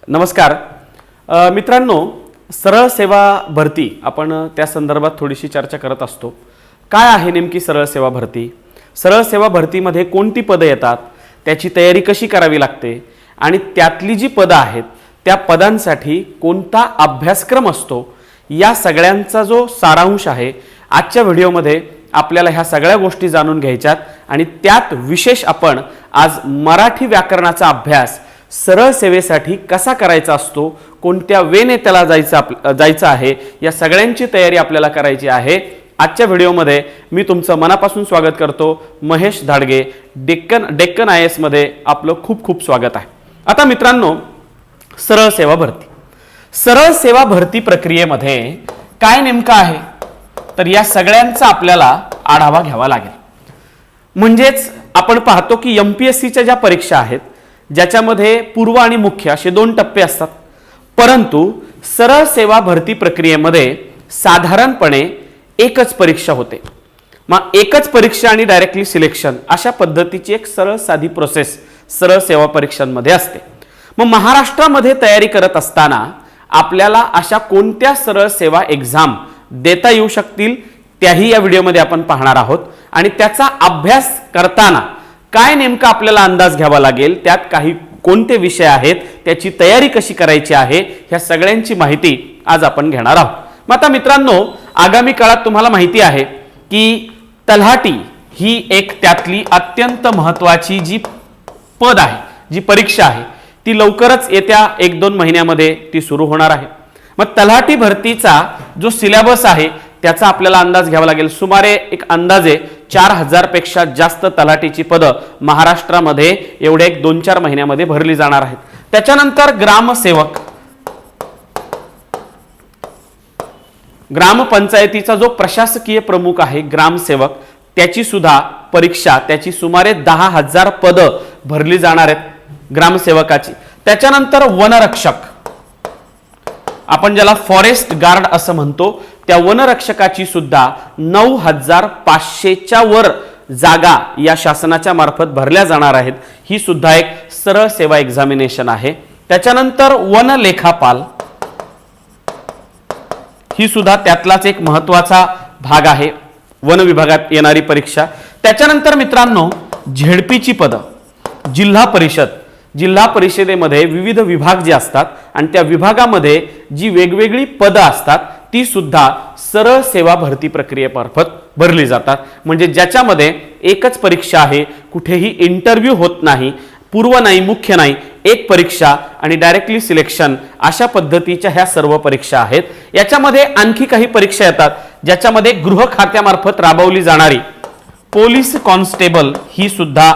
नमस्कार मित्रांनो, सरळ सेवा भरती आपण त्या संदर्भात थोडीशी चर्चा करत असतो। काय आहे नेमकी सरळ सेवा भरती? सरळ सेवा भरतीमध्ये कोणती पदे येतात, त्याची तयारी कशी करावी लागते आणि त्यातली जी पदं आहेत त्या पदांसाठी कोणता अभ्यासक्रम असतो, या सगळ्यांचा जो सारांश आहे आजच्या व्हिडिओमध्ये आपल्याला ह्या सगळ्या गोष्टी जाणून घ्यायच्यात। आणि त्यात विशेष आपण आज मराठी व्याकरणाचा अभ्यास सरळ सेवेसाठी कसा करायचा असतो, कोणत्या वेने त्याला जायचं आहे, या सगळ्यांची तयारी आपल्याला करायची आहे। आजच्या व्हिडिओमध्ये मी तुमचं मनापासून स्वागत करतो। महेश धाडगे, डेक्कन IAS मध्ये आपलं खूप खूप स्वागत आहे। आता मित्रांनो, सरळ सेवा भरती प्रक्रियेमध्ये काय नेमकं आहे, तर या सगळ्यांचा आपल्याला आढावा घ्यावा लागेल। म्हणजेच आपण पाहतो की MPSCच्या ज्या परीक्षा आहेत ज्याच्यामध्ये पूर्व आणि मुख्य असे दोन टप्पे असतात, परंतु सरळ सेवा भरती प्रक्रियेमध्ये साधारणपणे एकच परीक्षा होते। मग एकच परीक्षा आणि डायरेक्टली सिलेक्शन अशा पद्धतीची एक सरळ साधी प्रोसेस सरळ सेवा परीक्षांमध्ये असते। मग महाराष्ट्रामध्ये तयारी करत असताना आपल्याला अशा कोणत्या सरळ सेवा एग्जाम देता येऊ शकतील त्याही या व्हिडिओमध्ये आपण पाहणार आहोत। आणि त्याचा अभ्यास करताना काय नेमका आपल्याला अंदाज घ्यावा लागेल, त्यात काही कोणते विषय आहेत, त्याची तयारी कशी करायची आहे, ह्या सगळ्यांची माहिती आज आपण घेणार आहोत। मग आता मित्रांनो, आगामी काळात तुम्हाला माहिती आहे की तलाठी ही एक त्यातली अत्यंत महत्त्वाची जी पद आहे, जी परीक्षा आहे, ती लवकरच येत्या 1-2 महिन्यामध्ये ती सुरू होणार आहे। मग तलाठी भरतीचा जो सिलेबस आहे त्याचा आपल्याला अंदाज घ्यावा लागेल। सुमारे एक अंदाजे 4000 पेक्षा जास्त तलाठीची पदं महाराष्ट्रामध्ये एवढे 2-4 महिन्यामध्ये भरली जाणार आहेत। त्याच्यानंतर ग्रामपंचायतीचा जो प्रशासकीय प्रमुख आहे, ग्रामसेवक, त्याची सुद्धा परीक्षा, त्याची सुमारे 10,000 पदं भरली जाणार आहेत ग्रामसेवकाची। त्याच्यानंतर वनरक्षक, आपण ज्याला फॉरेस्ट गार्ड असं म्हणतो, त्या वनरक्षकाची सुद्धा 9,500च्या वर जागा या शासनाच्या मार्फत भरल्या जाणार आहेत। ही सुद्धा एक सरळ सेवा एक्झामिनेशन आहे। त्याच्यानंतर वनलेखापाल, ही सुद्धा त्यातलाच एक महत्त्वाचा भाग आहे, वन विभागात येणारी परीक्षा। त्याच्यानंतर मित्रांनो, झेडपीची पदं, जिल्हा परिषदेमध्ये विविध विभाग जे असतात आणि त्या विभागामध्ये जी वेगवेगळी पदं असतात ती सुद्धा सरळ सेवा भरती प्रक्रियेमार्फत भरली जातात। म्हणजे ज्याच्यामध्ये एकच परीक्षा आहे, कुठेही इंटरव्ह्यू होत नाही, पूर्व नाही, मुख्य नाही, एक परीक्षा आणि डायरेक्टली सिलेक्शन अशा पद्धतीच्या ह्या सर्व परीक्षा आहेत। याच्यामध्ये आणखी काही परीक्षा येतात ज्याच्यामध्ये गृह खात्यामार्फत राबवली जाणारी पोलीस कॉन्स्टेबल ही सुद्धा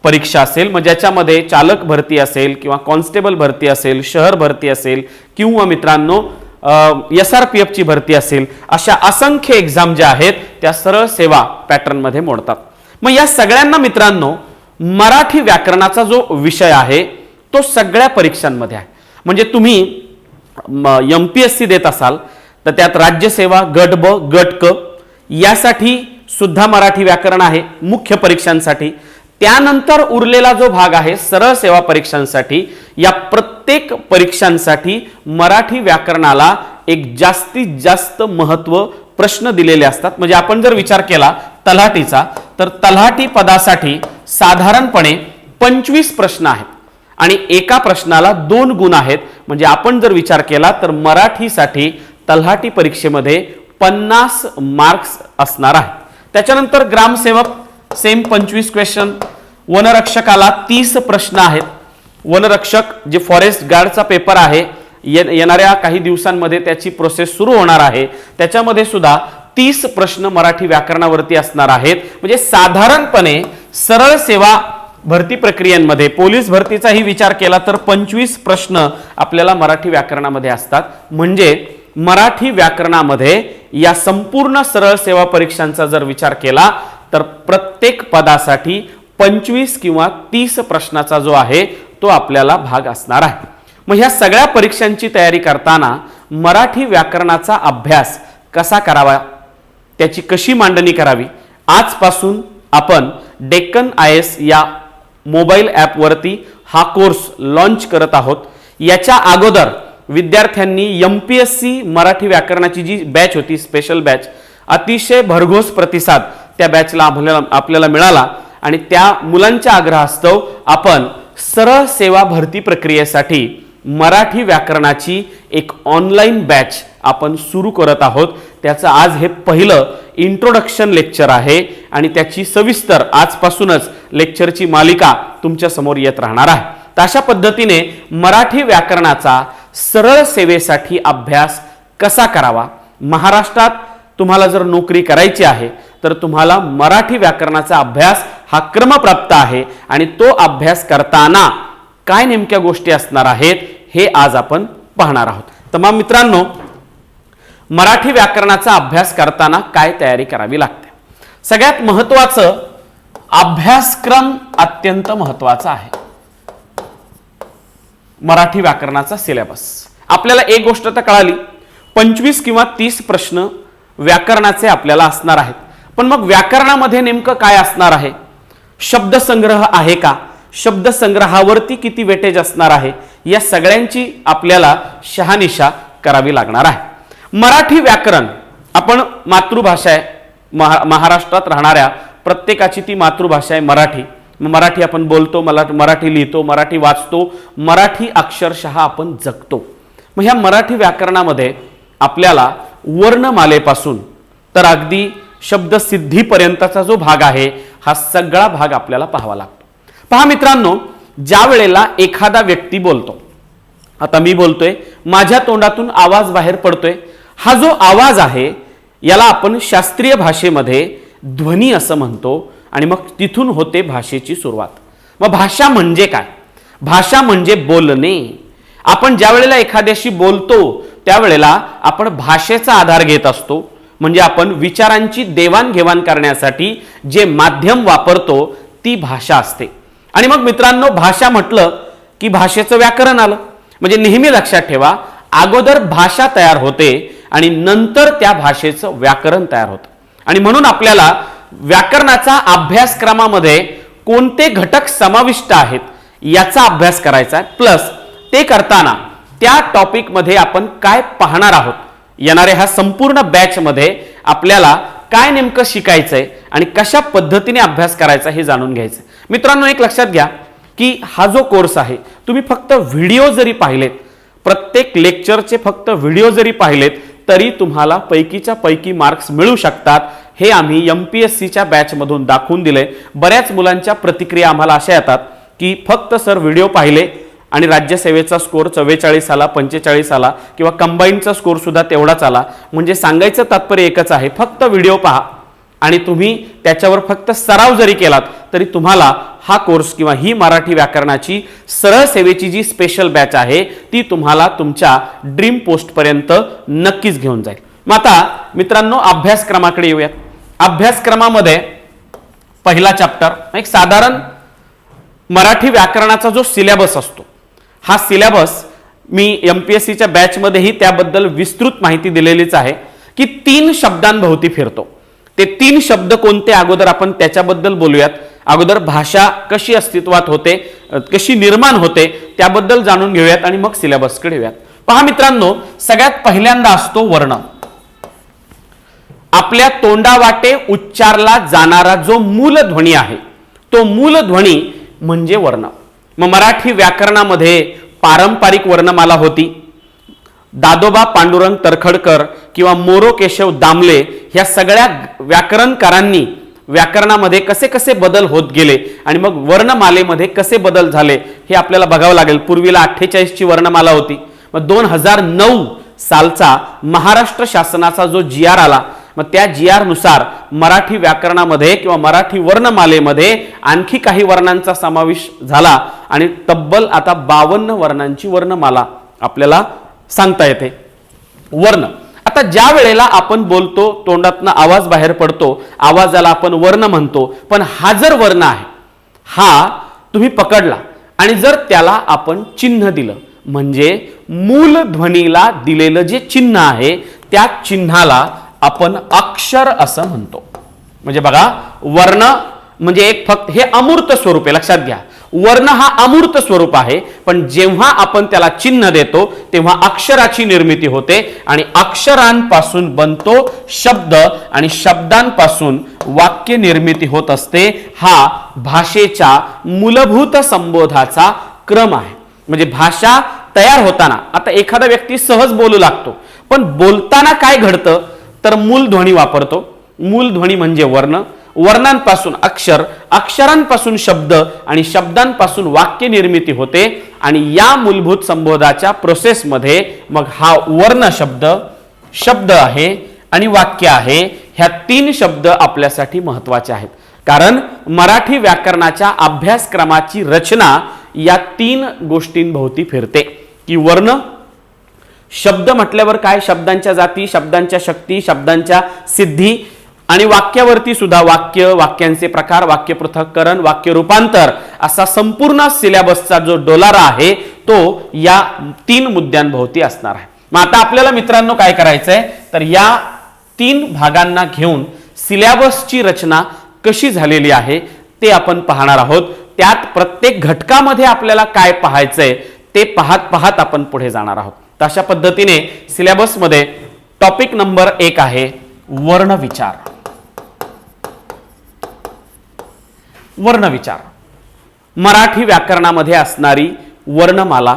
परीक्षा असेल। मग ज्याच्यामध्ये चालक भरती असेल किंवा कॉन्स्टेबल भरती असेल, शहर भरती असेल किंवा मित्रांनो SRPF ची भरती असेल, अशा असंख्य एक्झाम ज्या आहेत त्या सरळ सेवा पॅटर्न मध्ये मोडतात। मग या सगळ्यांना मित्रांनो मराठी व्याकरणाचा जो विषय आहे तो सगळ्या परीक्षांमध्ये आहे। म्हणजे तुम्ही MPSC देत असाल तर त्यात राज्यसेवा गट ब गट क यासाठी सुद्धा मराठी व्याकरण आहे मुख्य परीक्षांसाठी। त्यानंतर उरलेला जो भाग आहे सरळ सेवा परीक्षांसाठी, या प्रत्येक परीक्षांसाठी मराठी व्याकरणाला एक जास्तीत जास्त महत्त्व प्रश्न दिलेले असतात। म्हणजे आपण जर विचार केला तलाठीचा, तर तलाठी पदासाठी साधारणपणे 25 प्रश्न आहेत आणि एका प्रश्नाला 2 गुण आहेत। म्हणजे आपण जर विचार केला तर मराठीसाठी तलाठी परीक्षेमध्ये 50 मार्क्स असणार आहेत। त्याच्यानंतर ग्रामसेवक सेम 25 क्वेश्चन, वनरक्षकाला 30 प्रश्न आहेत। वनरक्षक जे फॉरेस्ट गार्डचा पेपर आहे, येणाऱ्या काही दिवसांमध्ये त्याची प्रोसेस सुरू होणार आहे, त्याच्यामध्ये सुद्धा 30 प्रश्न मराठी व्याकरणावरती असणार आहेत। म्हणजे साधारणपणे सरळ सेवा भरती प्रक्रियांमध्ये पोलीस भरतीचाही विचार केला तर 25 प्रश्न आपल्याला मराठी व्याकरणामध्ये असतात। म्हणजे मराठी व्याकरणामध्ये या संपूर्ण सरळ सेवा परीक्षांचा जर विचार केला तर प्रत्येक पदासाठी 25 किंवा 30 प्रश्नाचा जो आहे तो आपल्याला भाग असणार आहे। मग ह्या सगळ्या परीक्षांची तयारी करताना मराठी व्याकरणाचा अभ्यास कसा करावा, त्याची कशी मांडणी करावी, आजपासून आपण डेक्कन IAS या मोबाईल ॲपवरती हा कोर्स लॉन्च करत आहोत। याच्या अगोदर विद्यार्थ्यांनी MPSC मराठी व्याकरणाची जी बॅच होती, स्पेशल बॅच, अतिशय भरघोस प्रतिसाद त्या बॅचला आपल्याला मिळाला आणि त्या मुलांच्या आग्रहास्तव आपण सरळ सेवा भरती प्रक्रियेसाठी मराठी व्याकरणाची एक ऑनलाईन बॅच आपण सुरू करत आहोत. त्याचं आज हे पहिलं इंट्रोडक्शन लेक्चर आहे आणि त्याची सविस्तर आजपासूनच लेक्चरची मालिका तुमच्या समोर येत राहणार आहे. तर अशा पद्धतीने मराठी व्याकरणाचा सरळ सेवेसाठी अभ्यास कसा करावा, महाराष्ट्रात तुम्हाला जर नोकरी करायची आहे तर तुम्हाला मराठी व्याकरणाचा अभ्यास हा क्रमप्राप्त आहे आणि तो अभ्यास करताना काय नेमक्या गोष्टी असणार आहेत हे आज आपण पाहणार आहोत. तमाम मित्रांनो, मराठी व्याकरणाचा अभ्यास करताना काय तयारी करावी लागते? सगळ्यात महत्त्वाचं, अभ्यासक्रम अत्यंत महत्त्वाचा आहे. मराठी व्याकरणाचा सिलेबस आपल्याला एक गोष्ट तर कळाली, 25 किंवा 30 प्रश्न व्याकरणाचे आपल्याला असणार आहेत. पण मग व्याकरणामध्ये नेमकं काय असणार आहे? शब्दसंग्रह आहे का? शब्दसंग्रहावरती किती वेटेज असणार आहे? या सगळ्यांची आपल्याला शहानिशा करावी लागणार आहे. मराठी व्याकरण, आपण मातृभाषा आहे, महाराष्ट्रात राहणाऱ्या प्रत्येकाची ती मातृभाषा आहे मराठी. मराठी आपण बोलतो, मराठी लिहितो, मराठी वाचतो, मराठी अक्षरशः आपण जगतो. मग ह्या मराठी व्याकरणामध्ये आपल्याला वर्णमालेपासून तर अगदी शब्दसिद्धीपर्यंतचा जो भाग आहे हा सगळा भाग आपल्याला पाहावा लागतो. पहा मित्रांनो, ज्या वेळेला एखादा व्यक्ती बोलतो, आता मी बोलतोय, माझ्या तोंडातून आवाज बाहेर पडतोय, हा जो आवाज आहे याला आपण शास्त्रीय भाषेमध्ये ध्वनी असं म्हणतो आणि मग तिथून होते भाषेची सुरुवात. मग भाषा म्हणजे काय? भाषा म्हणजे बोलणे. आपण ज्या वेळेला एखाद्याशी बोलतो त्यावेळेला आपण भाषेचा आधार घेत असतो, म्हणजे आपण विचारांची देवाणघेवाण करण्यासाठी जे माध्यम वापरतो ती भाषा असते. आणि मग मित्रांनो, भाषा म्हटलं की भाषेचं व्याकरण आलं. म्हणजे नेहमी लक्षात ठेवा, अगोदर भाषा तयार होते आणि नंतर त्या भाषेचं व्याकरण तयार होतं. आणि म्हणून आपल्याला व्याकरणाचा अभ्यासक्रमामध्ये कोणते घटक समाविष्ट आहेत याचा अभ्यास करायचा आहे. प्लस ते करताना त्या टॉपिकमध्ये आपण काय पाहणार आहोत, येणाऱ्या ह्या संपूर्ण बॅचमध्ये आपल्याला काय नेमकं शिकायचंय आणि कशा पद्धतीने अभ्यास करायचा हे जाणून घ्यायचं. मित्रांनो, एक लक्षात घ्या की हा जो कोर्स आहे, तुम्ही फक्त व्हिडिओ जरी पाहिलेत, प्रत्येक लेक्चरचे फक्त व्हिडिओ जरी पाहिलेत तरी तुम्हाला पैकीच्या पैकी मार्क्स मिळू शकतात. हे आम्ही MPSCच्या बॅचमधून दाखवून दिले. बऱ्याच मुलांच्या प्रतिक्रिया आम्हाला अशा येतात की फक्त सर व्हिडिओ पाहिले आणि राज्यसेवेचा स्कोर 44 आला, 45 आला किंवा कंबाईनचा स्कोर सुद्धा तेवढाच आला. म्हणजे सांगायचं तात्पर्य एकच आहे, फक्त व्हिडिओ पहा आणि तुम्ही त्याच्यावर फक्त सराव जरी केलात तरी तुम्हाला हा कोर्स किंवा ही मराठी व्याकरणाची सरळ सेवेची जी स्पेशल बॅच आहे ती तुम्हाला तुमच्या ड्रीम पोस्ट पर्यंत नक्कीच घेऊन जाईल. मग आता मित्रांनो, अभ्यासक्रमाकडे येऊयात. अभ्यासक्रमामध्ये पहिला चॅप्टर, एक साधारण मराठी व्याकरणाचा जो सिलेबस असतो, हा सिलेबस मी MPSCच्या बॅचमध्येही त्याबद्दल विस्तृत माहिती दिलेलीच आहे की 3 शब्दांभोवती फिरतो. ते 3 शब्द कोणते अगोदर आपण त्याच्याबद्दल बोलूयात. अगोदर भाषा कशी अस्तित्वात होते, कशी निर्माण होते त्याबद्दल जाणून घेऊयात आणि मग सिलेबसकडे येऊयात. पहा मित्रांनो, सगळ्यात पहिल्यांदा असतो वर्ण. आपल्या तोंडावाटे उच्चारला जाणारा जो मूल ध्वनी आहे तो मूल ध्वनी म्हणजे वर्ण. मग मराठी व्याकरणामध्ये पारंपरिक वर्णमाला होती. दादोबा पांडुरंग तरखडकर किंवा मोरो केशव दामले ह्या सगळ्या व्याकरणकारांनी व्याकरणामध्ये कसे कसे बदल होत गेले आणि मग वर्णमालेमध्ये कसे बदल झाले हे आपल्याला बघावं लागेल. पूर्वीला 48 ची वर्णमाला होती. मग 2009 सालचा महाराष्ट्र शासनाचा जो GR आला, मग त्या GR नुसार मराठी व्याकरणामध्ये किंवा मराठी वर्णमालेमध्ये आणखी काही वर्णांचा समावेश झाला आणि तब्बल आता 52 वर्णांची वर्णमाला आपल्याला सांगता येते. वर्ण, आता ज्या वेळेला आपण बोलतो, तोंडातनं आवाज बाहेर पडतो, आवाजाला आपण वर्ण म्हणतो. पण हा जर वर्ण आहे, हा तुम्ही पकडला आणि जर त्याला आपण चिन्ह दिलं, म्हणजे मूल ध्वनीला दिलेलं जे चिन्ह आहे त्या चिन्हाला आपण अक्षर असं म्हणतो. म्हणजे बघा, वर्ण म्हणजे एक फक्त हे अमूर्त स्वरूप आहे, लक्षात घ्या. वर्ण हा अमूर्त स्वरूप आहे, पण जेव्हा आपण त्याला चिन्ह देतो तेव्हा अक्षराची निर्मिती होते आणि अक्षरांपासून बनतो शब्द आणि शब्दांपासून वाक्य निर्मिती होत असते. हा भाषेच्या मूलभूत संबोधाचा क्रम आहे. म्हणजे भाषा तयार होताना आता एखादा व्यक्ती सहज बोलू लागतो, पण बोलताना काय घडतं तर मूलध्वनी वापरतो. मूलध्वनी म्हणजे वर्ण, वर्णांपासून अक्षर, अक्षरांपासून शब्द आणि शब्दांपासून वाक्य निर्मिती होते आणि या मूलभूत संबोधाच्या प्रोसेसमध्ये मग हा वर्ण शब्द, शब्द आहे आणि वाक्य आहे. ह्या तीन शब्द आपल्यासाठी महत्वाचे आहेत, कारण मराठी व्याकरणाच्या अभ्यासक्रमाची रचना या तीन गोष्टींभोवती फिरते की वर्ण, शब्द म्हटल्यावर काय, शब्दांच्या जाती, शब्दांच्या शक्ती, शब्दांच्या सिद्धी आणि वाक्यावरती सुद्धा वाक्य, वाक्यांचे प्रकार, वाक्य पृथक्करण, वाक्य रूपांतर असा संपूर्ण सिलेबसचा जो डोलारा आहे तो या तीन मुद्द्यांभोवती असणार आहे. मग आता आपल्याला मित्रांनो काय करायचंय तर या तीन भागांना घेऊन सिलेबसची रचना कशी झालेली आहे ते आपण पाहणार आहोत. त्यात प्रत्येक घटकामध्ये आपल्याला काय पाहायचंय ते पाहत पाहत आपण पुढे जाणार आहोत. तर अशा पद्धतीने सिलेबसमध्ये टॉपिक नंबर 1 आहे वर्णविचार. वर्णविचार मराठी व्याकरणामध्ये असणारी वर्णमाला.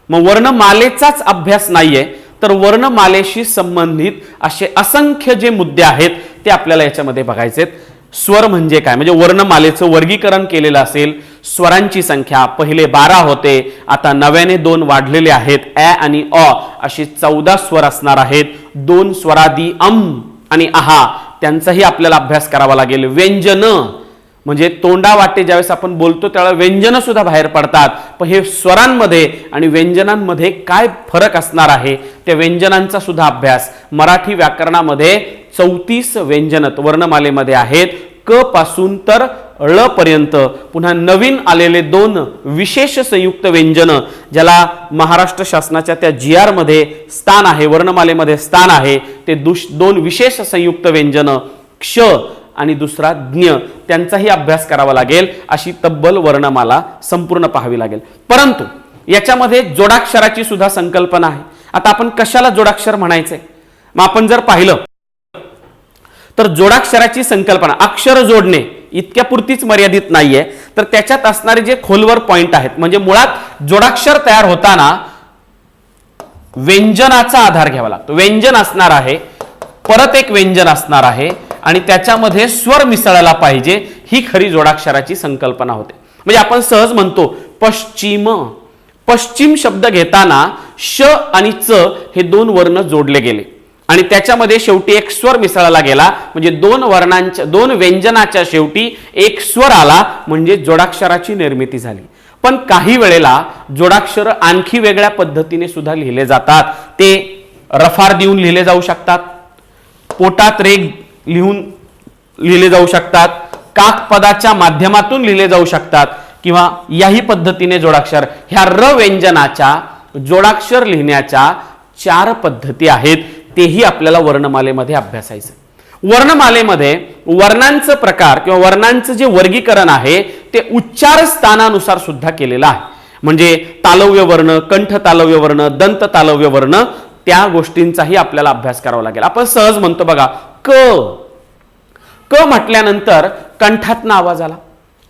मग वर्णमालेचाच अभ्यास नाहीये तर वर्णमालेशी संबंधित असे असंख्य जे मुद्दे आहेत ते आपल्याला याच्यामध्ये बघायचे आहेत. स्वर म्हणजे काय, म्हणजे वर्णमालेचं वर्गीकरण केलेलं असेल. स्वरांची संख्या पहिले 12 होते, आता नव्याने 2 वाढलेले आहेत. ॲ आणि अ अशी 14 स्वर असणार आहेत. 2 स्वरादी अम आणि आहा त्यांचाही आपल्याला अभ्यास करावा लागेल. व्यंजन म्हणजे तोंडा वाटे ज्यावेळेस आपण बोलतो त्यावेळेस व्यंजन सुद्धा बाहेर पडतात, पण हे स्वरांमध्ये आणि व्यंजनांमध्ये काय फरक असणार आहे त्या व्यंजनांचा सुद्धा अभ्यास. मराठी व्याकरणामध्ये 34 व्यंजन वर्णमालेमध्ये आहेत. क पासून तर ळ पर्यंत. पुन्हा नवीन आलेले 2 विशेष संयुक्त व्यंजन ज्याला महाराष्ट्र शासनाच्या त्या GR मध्ये स्थान आहे, वर्णमालेमध्ये स्थान आहे, ते 2 विशेष संयुक्त व्यंजन क्ष आणि दुसरा ज्ञ त्यांचाही अभ्यास करावा लागेल. अशी तब्बल वर्णमाला संपूर्ण पाहावी लागेल. परंतु याच्यामध्ये जोडाक्षराची सुद्धा संकल्पना आहे. आता आपण कशाला जोडाक्षर म्हणायचंय, मग आपण जर पाहिलं तर जोडाक्षराची संकल्पना अक्षर जोडणे इतक्या पुरतीच मर्यादित नाहीये, तर त्याच्यात असणारे जे खोलवर पॉइंट आहेत. म्हणजे मुळात जोडाक्षर तयार होताना व्यंजनाचा आधार घ्यावा लागतो. व्यंजन असणार आहे, परत एक व्यंजन असणार आहे आणि त्याच्यामध्ये स्वर मिसळायला पाहिजे. ही खरी जोडाक्षराची संकल्पना होते. म्हणजे आपण सहज म्हणतो पश्चिम. पश्चिम शब्द घेताना श आणि च हे 2 वर्ण जोडले गेले आणि त्याच्यामध्ये शेवटी एक स्वर मिसळला गेला. म्हणजे 2 वर्णांच्या 2 व्यंजनाच्या शेवटी एक स्वर आला म्हणजे जोडाक्षराची निर्मिती झाली. पण काही वेळेला जोडाक्षर आणखी वेगळ्या पद्धतीने सुद्धा लिहिले जातात. ते रफार देऊन लिहिले जाऊ शकतात, पोटात रेग लिहून लिहिले जाऊ शकतात, काक पदाच्या माध्यमातून लिहिले जाऊ शकतात किंवा याही पद्धतीने जोडाक्षर. ह्या र व्यंजनाच्या जोडाक्षर लिहिण्याच्या 4 पद्धती आहेत. तेही आपल्याला वर्णमालेमध्ये अभ्यासायचं. वर्णमालेमध्ये वर्णांचं प्रकार किंवा वर्णांचं जे वर्गीकरण आहे ते उच्चार स्थानानुसार सुद्धा केलेलं आहे. म्हणजे तालव्य वर्ण, कंठ तालव्य वर्ण, दंत तालव्य वर्ण त्या गोष्टींचाही आपल्याला अभ्यास करावा लागेल. आपण सहज म्हणतो बघा क. क म्हटल्यानंतर कंठातनं आवाज आला.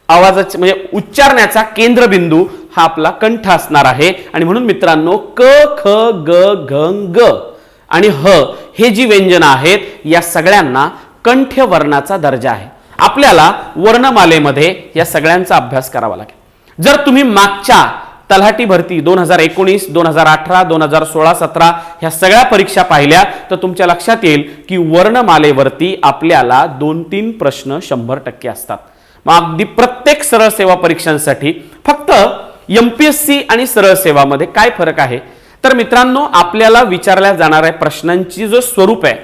आवाजाचे म्हणजे उच्चारण्याचा केंद्रबिंदू हा आपला कंठ असणार आहे आणि म्हणून मित्रांनो क, ख, ग, घ, ग आणि ह हे जी व्यंजन आहेत या सगळ्यांना कंठ वर्णाचा दर्जा आहे. आपल्याला वर्णमालेमध्ये या सगळ्यांचा अभ्यास करावा लागेल. जर तुम्ही मागच्या तलाठी भरती 2019, 2018, 2016, 17 ह्या सगळ्या परीक्षा पाहिल्या तर तुमच्या लक्षात येईल की वर्णमालेवरती आपल्याला 2-3 प्रश्न 100% असतात. मग अगदी प्रत्येक सरळ सेवा परीक्षांसाठी फक्त MPSC आणि सरळ सेवामध्ये काय फरक आहे तर मित्रांनो आपल्याला विचारल्या जाणाऱ्या प्रश्नांची जो स्वरूप आहे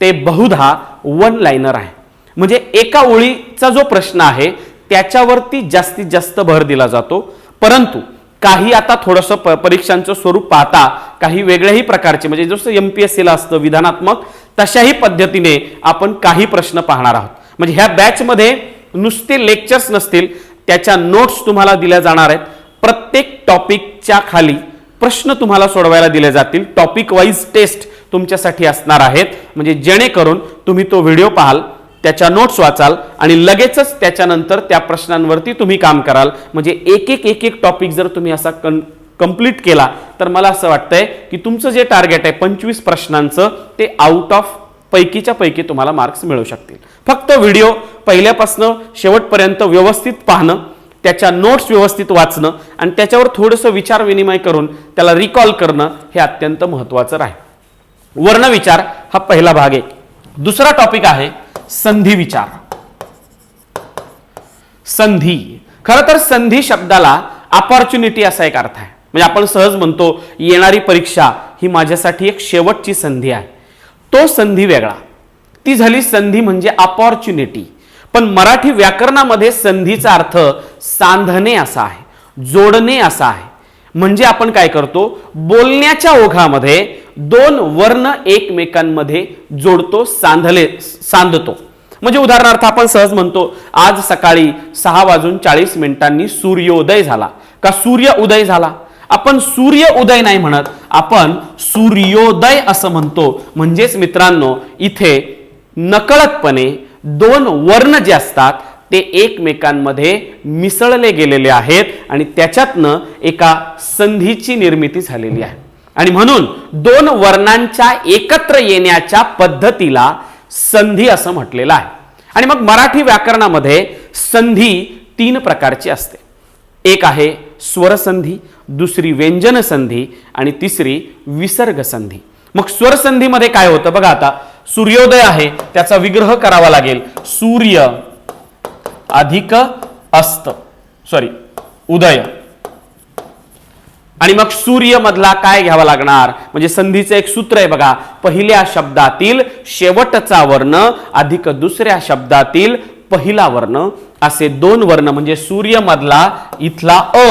ते बहुधा 1 लाइनर आहे. म्हणजे एका ओळीचा जो प्रश्न आहे त्याच्यावरती जास्तीत जास्त भर दिला जातो. परंतु काही आता थोडंसं परीक्षांचं स्वरूप पाहता काही वेगळ्याही प्रकारचे म्हणजे जसं MPSCला असतं विधानात्मक तशाही पद्धतीने आपण काही प्रश्न पाहणार आहोत. म्हणजे ह्या बॅचमध्ये नुसते लेक्चर्स नसतील त्याच्या नोट्स तुम्हाला दिल्या जाणार आहेत. प्रत्येक टॉपिकच्या खाली प्रश्न तुम्हाला सोडवायला दिले जातील. टॉपिक वाईज टेस्ट तुमच्यासाठी असणार आहेत, म्हणजे जेणेकरून तुम्ही तो व्हिडिओ पाहाल, त्याच्या नोट्स वाचाल आणि लगेचच त्याच्यानंतर त्या प्रश्नांवरती तुम्ही काम कराल. म्हणजे एक एक टॉपिक जर तुम्ही असा कंप्लीट केला तर मला असं वाटतंय की तुमचं जे टार्गेट आहे 25 प्रश्नांचं ते आउट ऑफ पैकीच्या पैकी तुम्हाला मार्क्स मिळू शकतील. फक्त व्हिडिओ पहिल्यापासून शेवटपर्यंत व्यवस्थित पाहणं, त्याच्या नोट्स व्यवस्थित वाचणं आणि त्याच्यावर थोडंसं विचार विनिमय करून त्याला रिकॉल करणं हे अत्यंत महत्त्वाचं आहे. वर्णविचार हा पहिला भाग आहे. दुसरा टॉपिक आहे संधी विचार. संधी, खरं तर संधी शब्दाला अपॉर्च्युनिटी असा एक अर्थ आहे. म्हणजे आपण सहज म्हणतो येणारी परीक्षा ही माझ्यासाठी एक शेवटची संधी आहे. तो संधी वेगळा, ती झाली संधी म्हणजे अपॉर्च्युनिटी. पण मराठी व्याकरणामध्ये संधीचा अर्थ सांधणे असा आहे, जोडणे असा आहे. म्हणजे आपण काय करतो, बोलण्याच्या ओघामध्ये दोन वर्ण एकमेकांमध्ये जोडतो, सांधतो. म्हणजे उदाहरणार्थ आपण सहज म्हणतो आज सकाळी 6:40 सूर्योदय झाला का सूर्य उदय झाला. आपण सूर्य उदय नाही म्हणत, आपण सूर्योदय असं म्हणतो. म्हणजेच मित्रांनो इथे नकळतपणे दोन वर्ण जे असतात ते एकमेकांमध्ये मिसळले गेलेले आहेत आणि त्याच्यातनं एका संधीची निर्मिती झालेली आहे. आणि म्हणून दोन वर्णांच्या एकत्र येण्याच्या पद्धतीला संधी असं म्हटलेलं आहे. आणि मग मराठी व्याकरणामध्ये संधी 3 प्रकारची असते. एक आहे स्वरसंधी, दुसरी व्यंजन संधी आणि तिसरी विसर्ग संधी. मग स्वरसंधीमध्ये काय होतं बघा, आता सूर्योदय आहे त्याचा विग्रह करावा लागेल, सूर्य अधिक अस्त, उदय. आणि मग सूर्य मधला काय घ्यावा लागणार, म्हणजे संधीचं एक सूत्र आहे बघा, पहिल्या शब्दातील शेवटचा वर्ण अधिक दुसऱ्या शब्दातील पहिला वर्ण, असे 2 वर्ण. म्हणजे सूर्य मधला इथला अ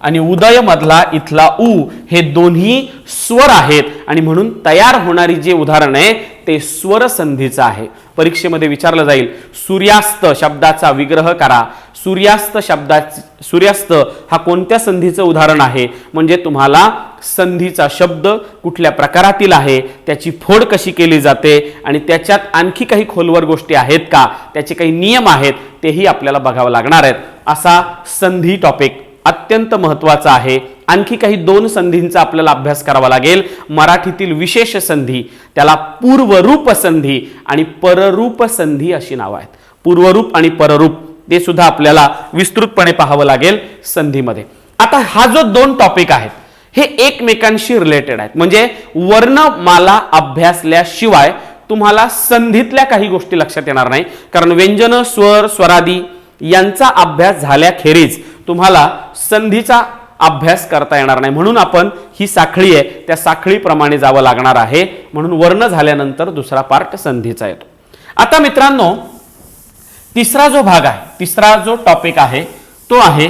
आणि उदय मधला इथला उ हे दोन्ही स्वर आहेत आणि म्हणून तयार होणारी जे उदाहरण आहे ते स्वर संधीचं आहे. परीक्षेमध्ये विचारलं जाईल सूर्यास्त शब्दाचा विग्रह करा. सूर्यास्त हा कोणत्या संधीचं उदाहरण आहे, म्हणजे तुम्हाला संधीचा शब्द कुठल्या प्रकारातील आहे, त्याची फोड कशी केली जाते आणि त्याच्यात आणखी काही खोलवर गोष्टी आहेत का, त्याचे काही नियम आहेत तेही आपल्याला बघावं लागणार आहेत. असा संधी टॉपिक अत्यंत महत्त्वाचा आहे. आणखी काही 2 संधींचा आपल्याला अभ्यास करावा लागेल. मराठीतील विशेष संधी, त्याला पूर्वरूप संधी आणि पररूप संधी अशी नावं आहेत. पूर्वरूप आणि पररूप ते सुद्धा आपल्याला विस्तृतपणे पाहावं लागेल संधीमध्ये. आता हा जो 2 टॉपिक आहेत हे एकमेकांशी रिलेटेड आहेत. म्हणजे वर्णमाला अभ्यासल्याशिवाय तुम्हाला संधीतल्या काही गोष्टी लक्षात येणार नाही. कारण व्यंजन, स्वर, स्वरादी यांचा अभ्यास झाल्याखेरीज तुम्हाला संधीचा अभ्यास करता येणार नाही. म्हणून आपण ही साखळी आहे त्या साखळीप्रमाणे जावं लागणार आहे. म्हणून वर्ण झाल्यानंतर दुसरा पार्ट संधीचा येतो. आता मित्रांनो तिसरा जो भाग आहे, तिसरा जो टॉपिक आहे तो आहे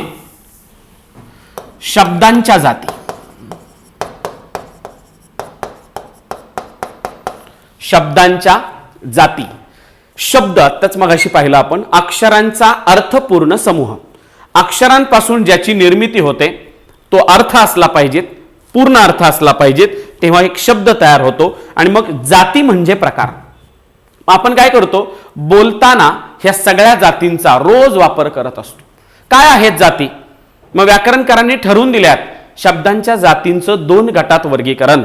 शब्दांच्या जाती. शब्दांच्या जाती. शब्द आत्ताच मगाशी पाहिलं आपण, अक्षरांचा अर्थपूर्ण समूह. अक्षरांपासून ज्याची निर्मिती होते तो अर्थ असला पाहिजेत, पूर्ण अर्थ असला पाहिजेत, तेव्हा एक शब्द तयार होतो. आणि मग जाती म्हणजे प्रकार. आपण काय करतो, बोलताना ह्या सगळ्या जातींचा रोज वापर करत असतो. काय आहेत जाती, मग व्याकरणकारांनी ठरवून दिल्यात शब्दांच्या जातींचं 2 गटात वर्गीकरण.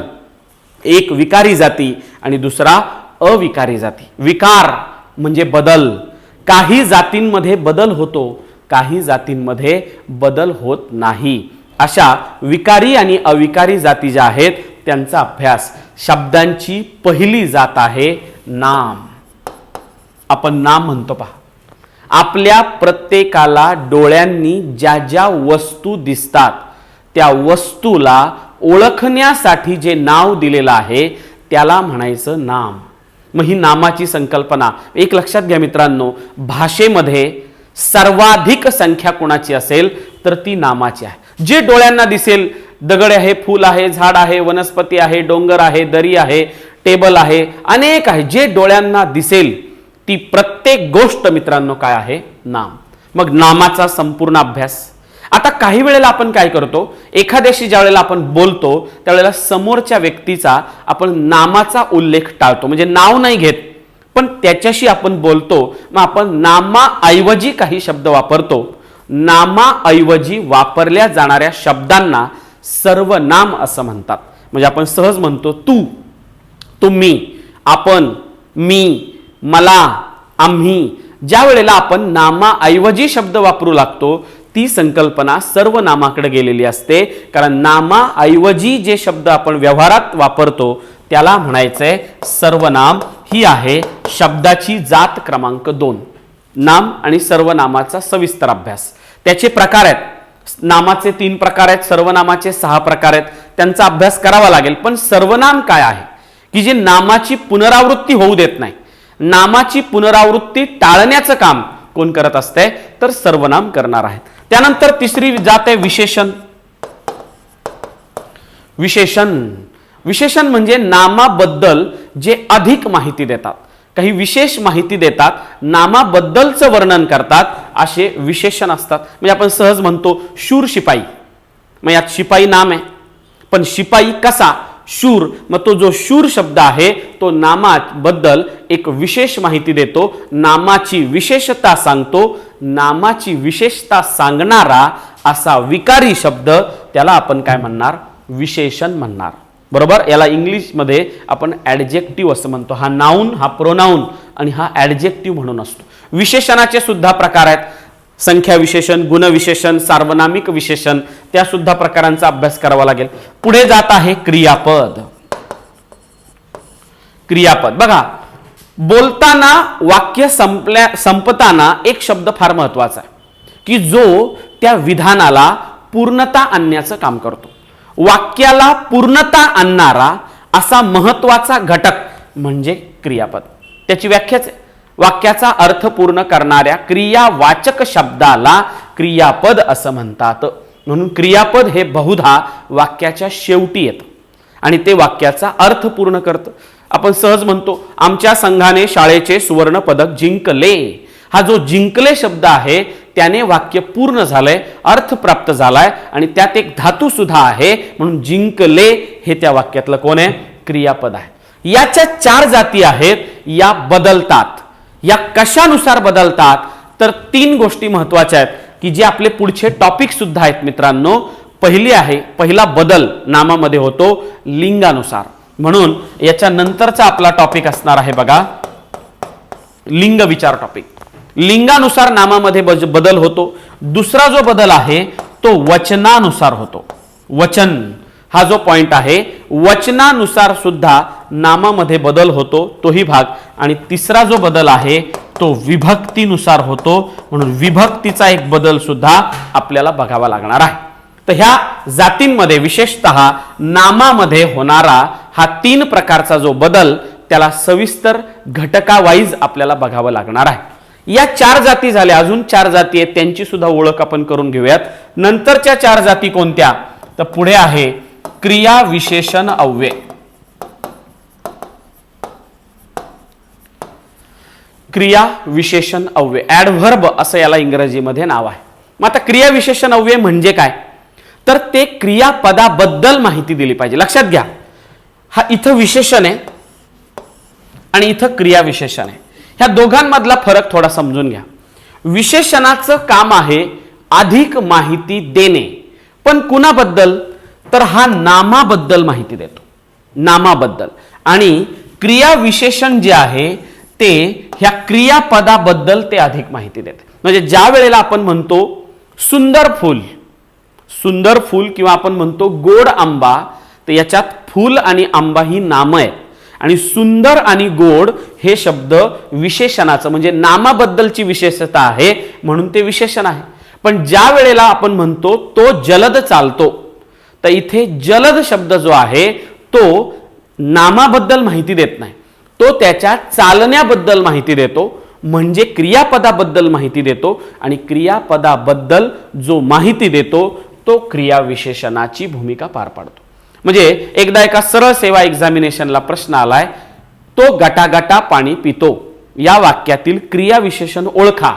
एक विकारी जाती आणि दुसरा अविकारी जाती. विकार म्हणजे बदल. काही जातींमध्ये बदल होतो, काही जातींमध्ये बदल होत नाही. अशा विकारी आणि अविकारी जाती ज्या आहेत त्यांचा अभ्यास. शब्दांची पहिली जात आहे नाम. आपण नाम म्हणतो पहा. आपल्या प्रत्येकाला डोळ्यांनी ज्या ज्या वस्तू दिसतात त्या वस्तूला ओळखण्यासाठी जे नाव दिलेलं आहे त्याला म्हणायचं नाम. मग ही नामाची संकल्पना एक लक्षात घ्या मित्रांनो, भाषेमध्ये सर्वाधिक संख्या कोणाची असेल तर ती नामाची आहे. जे डोळ्यांना दिसेल, दगड आहे, फूल आहे, झाड आहे, वनस्पती आहे, डोंगर आहे, दरी आहे, टेबल आहे, अनेक आहे, जे डोळ्यांना दिसेल ती प्रत्येक गोष्ट मित्रांनो काय आहे, नाम. मग नामाचा संपूर्ण अभ्यास. आता काही वेळेला आपण काय करतो, एखाद्याशी ज्या वेळेला आपण बोलतो त्यावेळेला समोरच्या व्यक्तीचा आपण नामाचा उल्लेख टाळतो, म्हणजे नाव नाही घेत, पण त्याच्याशी आपण बोलतो, मग आपण नामाऐवजी काही शब्द वापरतो. नामाऐवजी वापरल्या जाणाऱ्या शब्दांना सर्वनाम असं म्हणतात. म्हणजे आपण सहज म्हणतो तू, तुम्ही, आपण, मी, मला, आम्ही. ज्या वेळेला आपण नामाऐवजी शब्द वापरू लागतो ती संकल्पना सर्वनामाकडे गेलेली असते, कारण नामाऐवजी जे शब्द आपण व्यवहारात वापरतो त्याला म्हणायचंय सर्वनाम. ही आहे शब्दाची जात क्रमांक 2. नाम आणि सर्वनामाचा सविस्तर अभ्यास. त्याचे प्रकार आहेत. नामाचे 3 प्रकार आहेत, सर्वनामाचे 6 प्रकार आहेत. त्यांचा अभ्यास करावा लागेल. पण सर्वनाम काय आहे की जे नामाची पुनरावृत्ती होऊ देत नाही. नामाची पुनरावृत्ती टाळण्याचं काम कोण करत असते, तर सर्वनाम करणार आहेत. त्यानंतर तिसरी जात आहे विशेषण. विशेषण म्हणजे नामाबद्दल जे अधिक माहिती देतात, काही विशेष माहिती देतात, नामाबद्दलचं वर्णन करतात, असे विशेषण असतात. म्हणजे आपण सहज म्हणतो शूर शिपाई, मग यात शिपाई नाम आहे, पण शिपाई कसा, शूर. मग तो जो शूर शब्द आहे तो नामाबद्दल एक विशेष माहिती देतो, नामाची विशेषता सांगतो. नामाची विशेषता सांगणारा असा विकारी शब्द त्याला आपण काय म्हणणार, विशेषण म्हणणार. बरोबर. याला इंग्लिशमध्ये आपण ॲडजेक्टिव्ह असं म्हणतो. हा नाऊन, हा प्रोनाऊन आणि हा ॲडजेक्टिव्ह म्हणून असतो. विशेषणाचे सुद्धा प्रकार आहेत. संख्या विशेषण, गुणविशेषण, सार्वनामिक विशेषण, त्या सुद्धा प्रकारांचा अभ्यास करावा लागेल. पुढे जात आहे क्रियापद. क्रियापद बघा, बोलताना वाक्य संपताना एक शब्द फार महत्वाचा आहे की जो त्या विधानाला पूर्णता आणण्याचं काम करतो. वाक्याला पूर्णता आणणारा असा महत्वाचा घटक म्हणजे क्रियापद. त्याची व्याख्याच आहे, वाक्याचा अर्थ पूर्ण करणाऱ्या क्रियावाचक शब्दाला क्रियापद असं म्हणतात. म्हणून क्रियापद हे बहुधा वाक्याच्या शेवटी येतं आणि ते वाक्याचा अर्थ पूर्ण करतं. आपण सहज म्हणतो आमच्या संघाने शाळेचे सुवर्ण पदक जिंकले. हा जो जिंकले शब्द आहे त्याने वाक्य पूर्ण झालंय, अर्थ प्राप्त झालाय आणि त्यात एक धातू सुद्धा आहे, म्हणून जिंकले हे त्या वाक्यातलं कोण आहे, क्रियापद आहे. याच्या 4 जाती आहेत. या बदलतात. या कशानुसार बदलतात, तर 3 गोष्टी महत्वाच्या आहेत की जे आपले पुढचे टॉपिक सुद्धा आहेत मित्रांनो. पहिला बदल नामामध्ये होतो लिंगानुसार. म्हणून याच्या नंतरचा आपला टॉपिक असणार आहे बघा, लिंग विचार टॉपिक. लिंगानुसार नामामध्ये बदल होतो. दुसरा जो बदल आहे तो वचनानुसार होतो. वचन हा जो पॉइंट आहे, वचनानुसार सुद्धा नामामध्ये बदल होतो, तोही भाग. आणि तिसरा जो बदल आहे तो विभक्तीनुसार होतो, म्हणून विभक्तीचा एक बदल सुद्धा आपल्याला बघावा लागणार आहे. तर ह्या जातींमध्ये विशेषतः नामामध्ये होणारा हा 3 प्रकारचा जो बदल त्याला सविस्तर घटकावाईज आपल्याला बघावं लागणार आहे. या 4 जाती झाल्या. अजून 4 जाती आहेत, त्यांची सुद्धा ओळख आपण करून घेऊयात. नंतरच्या 4 जाती कोणत्या, तर पुढे आहे क्रिया विशेषण अव्यय. क्रिया विशेषण अव्यय, ॲडव्हर्ब असं याला इंग्रजीमध्ये नाव आहे. मग आता क्रिया विशेषण अव्यय म्हणजे काय, तर ते क्रियापदाबद्दल माहिती दिली पाहिजे. लक्षात घ्या, हा इथं विशेषण आहे आणि इथं क्रिया विशेषण आहे. ह्या दोघांमधला फरक थोडा समजून घ्या. विशेषणाचं काम आहे अधिक माहिती देणे, पण कुणाबद्दल, तर हा नामाबद्दल माहिती देतो, नामाबद्दल. आणि क्रिया विशेषण जे आहे ते ह्या क्रियापदाबद्दल ते अधिक माहिती देते. म्हणजे ज्या वेळेला आपण म्हणतो सुंदर फूल, सुंदर फूल किंवा आपण म्हणतो गोड आंबा, तर याच्यात फूल आणि आंबा ही नामं आहेत आणि सुंदर आणि गोड हे शब्द विशेषणाचं म्हणजे नामाबद्दलची विशेषता आहे, म्हणून ते विशेषण आहे. पण ज्या वेळेला आपण म्हणतो तो जलद चालतो, तर इथे जलद शब्द जो आहे तो नामाबद्दल माहिती देत नाही, तो त्याच्या चालण्याबद्दल माहिती देतो, म्हणजे क्रियापदाबद्दल माहिती देतो. आणि क्रियापदाबद्दल जो माहिती देतो तो क्रिया विशेषणाची भूमिका पार पाडतो. म्हणजे एकदा एका सरळ सेवा एक्झामिनेशनला प्रश्न आलाय, तो गटागटा पाणी पितो, या वाक्यातील क्रिया विशेषण ओळखा.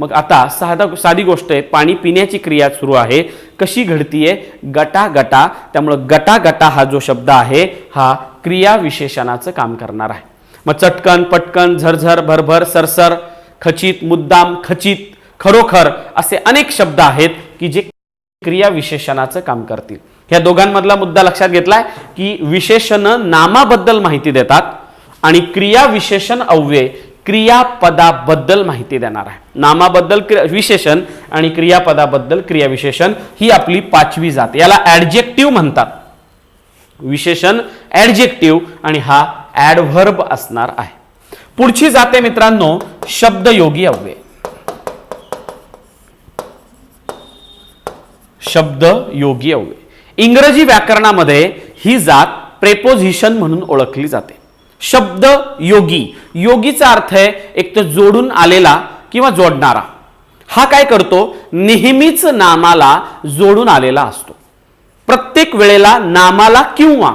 मग आता साधी गोष्ट आहे, पाणी पिण्याची क्रिया सुरू आहे, कशी घडतीये? गटा गटा. त्यामुळं गटा गटा हा जो शब्द आहे हा क्रिया विशेषणाचं काम करणार आहे. मग चटकन, पटकन, झरझर, भरभर, सरसर, खचित, मुद्दाम, खचित, खरोखर असे अनेक शब्द आहेत की जे क्रिया विशेषणाचं काम करतील. ह्या दोघांमधला मुद्दा लक्षात घेतलाय की विशेषण नामाबद्दल माहिती देतात आणि क्रिया विशेषण अव्यय क्रियापदाबद्दल माहिती देणार आहे. नामाबद्दल विशेषण आणि क्रियापदाबद्दल क्रिया विशेषण ही आपली 5वी जात. याला ऍडजेक्टिव्ह म्हणतात. विशेषण ऍडजेक्टिव्ह आणि हा ऍडव्हर्ब असणार आहे. पुढची जाते मित्रांनो शब्दयोगी अव्यय. शब्दयोगी अव्यय इंग्रजी व्याकरणामध्ये ही जात प्रेपोझिशन म्हणून ओळखली जाते. शब्द योगी, योगीचा अर्थ आहे एक तर जोडून आलेला किंवा जोडणारा. हा काय करतो? नेहमीच नामाला जोडून आलेला असतो. प्रत्येक वेळेला नामाला किंवा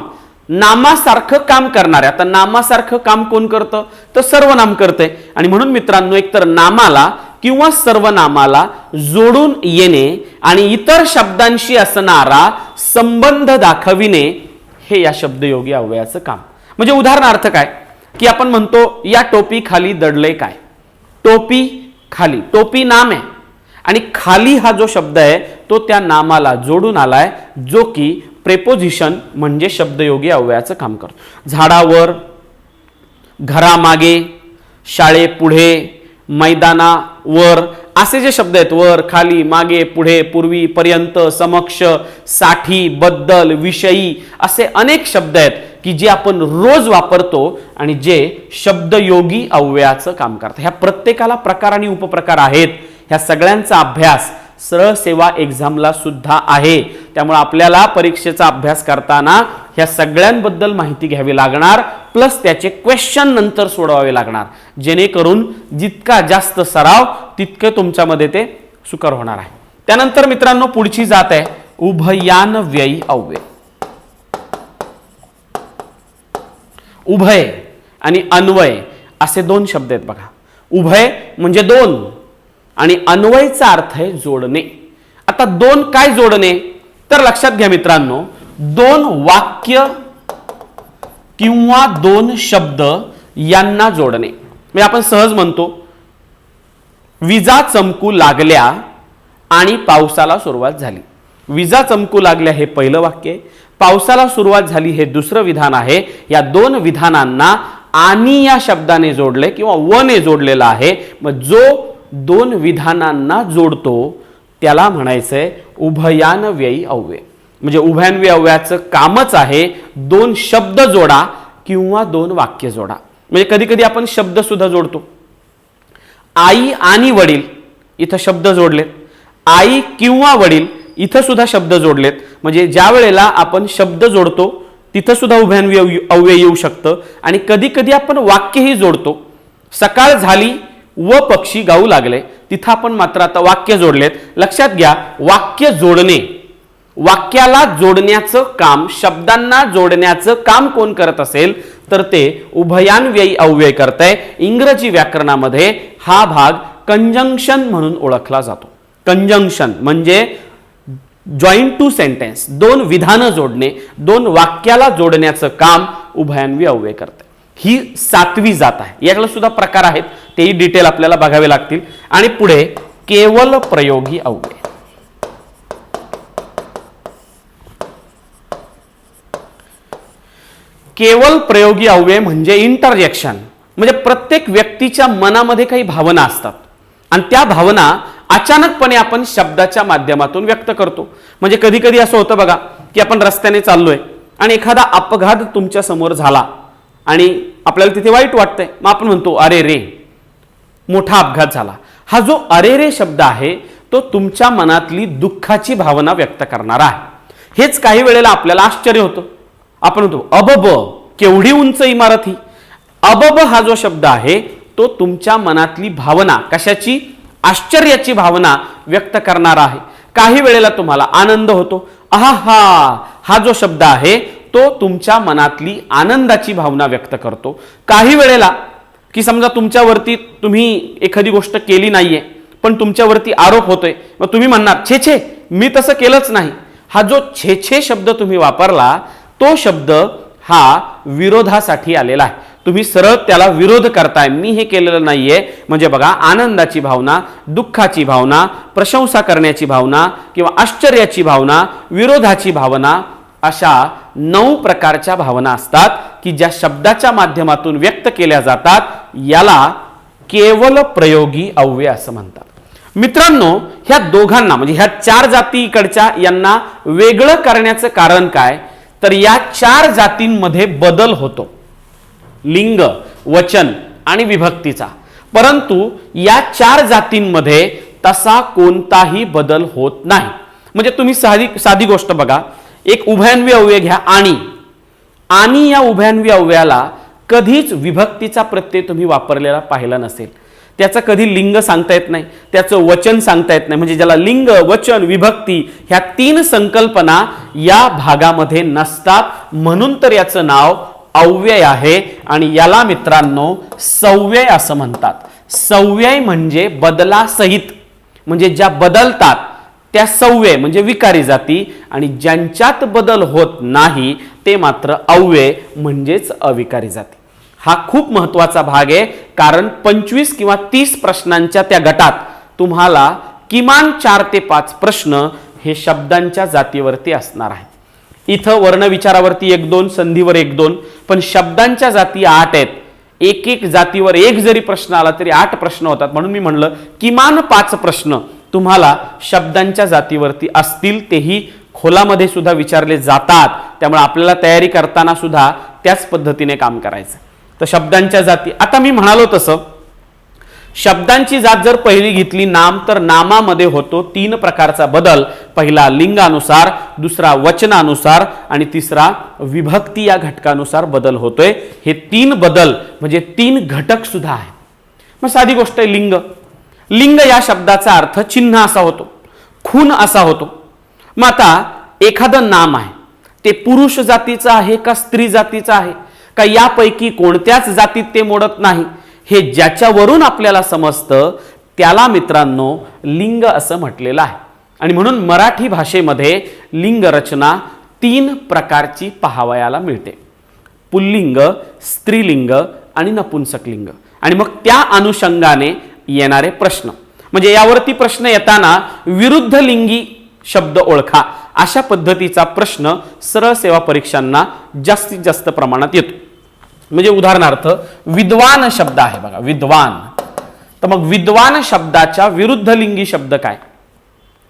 नामासारखं काम करणाऱ्या. आता नामासारखं काम कोण करतं? तर सर्वनाम करते. आणि म्हणून मित्रांनो एकतर नामाला किंवा सर्वनामाला जोडून येणे आणि इतर शब्दांशी असणारा संबंध दाखविणे हे या शब्दयोगी अव्ययाचं काम. म्हणजे उदाहरणार्थ काय की आपण म्हणतो या टोपी खाली दडले काय? टोपी खाली, टोपी नाम आहे आणि खाली हा जो शब्द आहे तो त्या नामाला जोडून आलाय जो की प्रेपोझिशन म्हणजे शब्दयोगी अव्ययाचं काम करतो. झाडावर, घरामागे, शाळेपुढे, मैदानावर असे जे शब्द आहेत वर, खाली, मागे, पुढे, पूर्वी, पर्यंत, समक्ष, साठी, बद्दल, विषयी असे अनेक शब्द आहेत की जे आपण रोज वापरतो आणि जे शब्दयोगी अव्ययाचं काम करतात. ह्या प्रत्येकाला प्रकार आणि उपप्रकार आहेत. ह्या सगळ्यांचा अभ्यास सरळ सेवा एक्झामला सुद्धा आहे. त्यामुळे आपल्याला परीक्षेचा अभ्यास करताना ह्या सगळ्यांबद्दल माहिती घ्यावी लागणार प्लस त्याचे क्वेश्चन नंतर सोडवावे लागणार जेणेकरून जितका जास्त सराव तितके तुमच्यामध्ये ते सुकर होणार आहे. त्यानंतर मित्रांनो पुढची जात आहे उभयान्वयी अव्यय. उभय आणि अन्वय असे दोन शब्द आहेत बघा. उभय म्हणजे दोन आणि अन्वयचा अर्थ आहे जोडणे. आता दोन काय जोडणे? तर लक्षात घ्या मित्रांनो, दोन वाक्य किंवा दोन शब्द यांना जोडणे. म्हणजे आपण सहज म्हणतो विजा चमकू लागल्या आणि पावसाला सुरुवात झाली. विजा चमकू लागल्या हे पहिलं वाक्य आहे, पावसाला सुरुवात झाली हे दुसरं विधान आहे. या दोन विधानांना आणि या शब्दाने जोडले किंवा वने जोडलेला आहे. मग जो दोन विधानांना जोडतो त्याला म्हणायचंय उभयान्वयी अव्यय. म्हणजे उभयान्वयी अव्ययाचं कामच आहे दोन शब्द जोडा किंवा दोन वाक्य जोडा. म्हणजे कधी कधी आपण शब्द सुद्धा जोडतो. आई आणि वडील इथं शब्द जोडलेत, आई किंवा वडील इथं सुद्धा शब्द जोडलेत. म्हणजे ज्या वेळेला आपण शब्द जोडतो तिथं सुद्धा उभयान्वयी अव्यय येऊ शकतं. आणि कधी कधी आपण वाक्यही जोडतो. सकाळ झाली व पक्षी गाऊ लागले तिथं आपण मात्र आता वाक्य जोडलेत. लक्षात घ्या वाक्य जोडणे, वाक्याला जोडण्याचं काम, शब्दांना जोडण्याचं काम कोण करत असेल तर ते उभयान्वयी अव्यय करतंय. इंग्रजी व्याकरणामध्ये हा भाग कंजंक्शन म्हणून ओळखला जातो. कंजंक्शन म्हणजे जॉईंट टू सेंटेन्स, दोन विधानं जोडणे, दोन वाक्याला जोडण्याचं काम उभयान्वयी अव्यय करते. ही 7वी जात आहे. याकडे सुद्धा प्रकार आहेत, तेही डिटेल आपल्याला बघावे लागतील. आणि पुढे केवल प्रयोगी अव्यय. केवल प्रयोगी अव्यय म्हणजे इंटरजेक्शन. म्हणजे प्रत्येक व्यक्तीच्या मनामध्ये काही भावना असतात आणि त्या भावना अचानकपणे आपण शब्दाच्या माध्यमातून व्यक्त करतो. म्हणजे कधी कधी असं होतं बघा की आपण रस्त्याने चाललोय आणि एखादा अपघात तुमच्या समोर झाला आणि आपल्याला तिथे वाईट वाटतंय. मग आपण म्हणतो अरे रे, मोठा अपघात झाला. हा जो अरे रे शब्द आहे तो तुमच्या मनातली दुःखाची भावना व्यक्त करणारा आहे. हेच काही वेळेला आपल्याला आश्चर्य होतं. आपण म्हणतो अबब, केवढी उंच इमारत ही. अबब हा जो शब्द आहे तो तुमच्या मनातली भावना, कशाची? आश्चर्याची भावना व्यक्त करणारा आहे. काही वेळेला तुम्हाला आनंद होतो. आहा हा जो शब्द आहे तो तुमच्या मनातली आनंदाची भावना व्यक्त करतो. काही वेळेला की समजा तुमच्यावरती तुम्ही एखादी गोष्ट केली नाहीये पण तुमच्यावरती आरोप होतोय, मग तुम्ही म्हणणार छे छे मी तसं केलंच नाही. हा जो छे छे शब्द तुम्ही वापरला तो शब्द हा विरोधासाठी आलेला आहे. तुम्ही सरळ त्याला विरोध करताय, मी हे केलेलं नाहीये. म्हणजे बघा, आनंदाची भावना, दुःखाची भावना, प्रशंसा करण्याची भावना किंवा आश्चर्याची भावना, विरोधाची भावना, अशा 9 प्रकारच्या भावना असतात की ज्या शब्दाच्या माध्यमातून व्यक्त केल्या जातात. याला केवल प्रयोगी अव्यय असं म्हणतात. मित्रांनो, ह्या दोघांना म्हणजे ह्या 4 जातीकडच्या यांना वेगळं करण्याचं कारण काय, तर या 4 जातींमध्ये बदल होतो, लिंग, वचन आणि विभक्तीचा. परंतु या 4 जातींमध्ये तसा कोणताही बदल होत नाही. म्हणजे तुम्ही साधी गोष्ट बघा, एक उभयान्वी अव्यय घ्या आणि या उभयान्वी अव्ययाला कधीच विभक्तीचा प्रत्यय तुम्ही वापरलेला पाहिला नसेल. त्याचं कधी लिंग सांगता येत नाही, त्याचं वचन सांगता येत नाही. म्हणजे ज्याला लिंग, वचन, विभक्ती ह्या 3 संकल्पना या भागामध्ये नसतात, म्हणून तर याचं नाव अव्यय आहे. आणि याला मित्रांनो सव्यय असं म्हणतात. सव्यय म्हणजे बदलासहित, म्हणजे ज्या बदलतात त्या सव्यय म्हणजे विकारी जाती, आणि ज्यांच्यात बदल होत नाही ते मात्र अव्यय म्हणजेच अविकारी जाती. हा खूप महत्वाचा भाग आहे, कारण 25 किंवा 30 प्रश्नांच्या त्या गटात तुम्हाला किमान 4 ते 5 प्रश्न हे शब्दांच्या जातीवरती असणार आहेत. इथं वर्ण विचारावरती 1-2, संधीवर 1-2, पण शब्दांच्या जाती 8 आहेत. एक जातीवर 1 जरी प्रश्न आला तरी 8 प्रश्न होतात. म्हणून मी म्हणलं किमान 5 प्रश्न तुम्हाला शब्दांच्या जातीवरती असतील, तेही खोलामध्ये सुद्धा विचारले जातात. त्यामुळे आपल्याला तयारी करताना सुद्धा त्याच पद्धतीने काम करायचं. तर शब्दांच्या जाती, आता मी म्हणालो तसं शब्दांची जात जर पहिली घेतली नाम, तर नामामध्ये होतो 3 प्रकारचा बदल. पहिला लिंगानुसार, दुसरा वचनानुसार आणि तिसरा विभक्ती या घटकानुसार बदल होतोय. हे 3 बदल म्हणजे 3 घटक सुद्धा आहेत. मग साधी गोष्ट आहे, लिंग. लिंग या शब्दाचा अर्थ चिन्ह असा होतो, खून असा होतो. मग आता एखादं नाम आहे ते पुरुष जातीचं आहे का स्त्री जातीचं आहे का यापैकी कोणत्याच जातीत ते मोडत नाही, हे ज्याच्यावरून आपल्याला समजतं त्याला मित्रांनो लिंग असं म्हटलेलं आहे. आणि म्हणून मराठी भाषेमध्ये लिंग रचना 3 प्रकारची पाहावयाला मिळते: पुल्लिंग, स्त्रीलिंग आणि नपुंसकलिंग. आणि मग त्या अनुषंगाने येणारे प्रश्न, म्हणजे यावरती प्रश्न येताना विरुद्ध लिंगी शब्द ओळखा अशा पद्धतीचा प्रश्न सरळ सेवा परीक्षांना जास्तीत जास्त प्रमाणात येतो. म्हणजे उदाहरणार्थ विद्वान शब्द आहे बघा, विद्वान. तर मग विद्वान शब्दाच्या विरुद्ध लिंगी शब्द काय,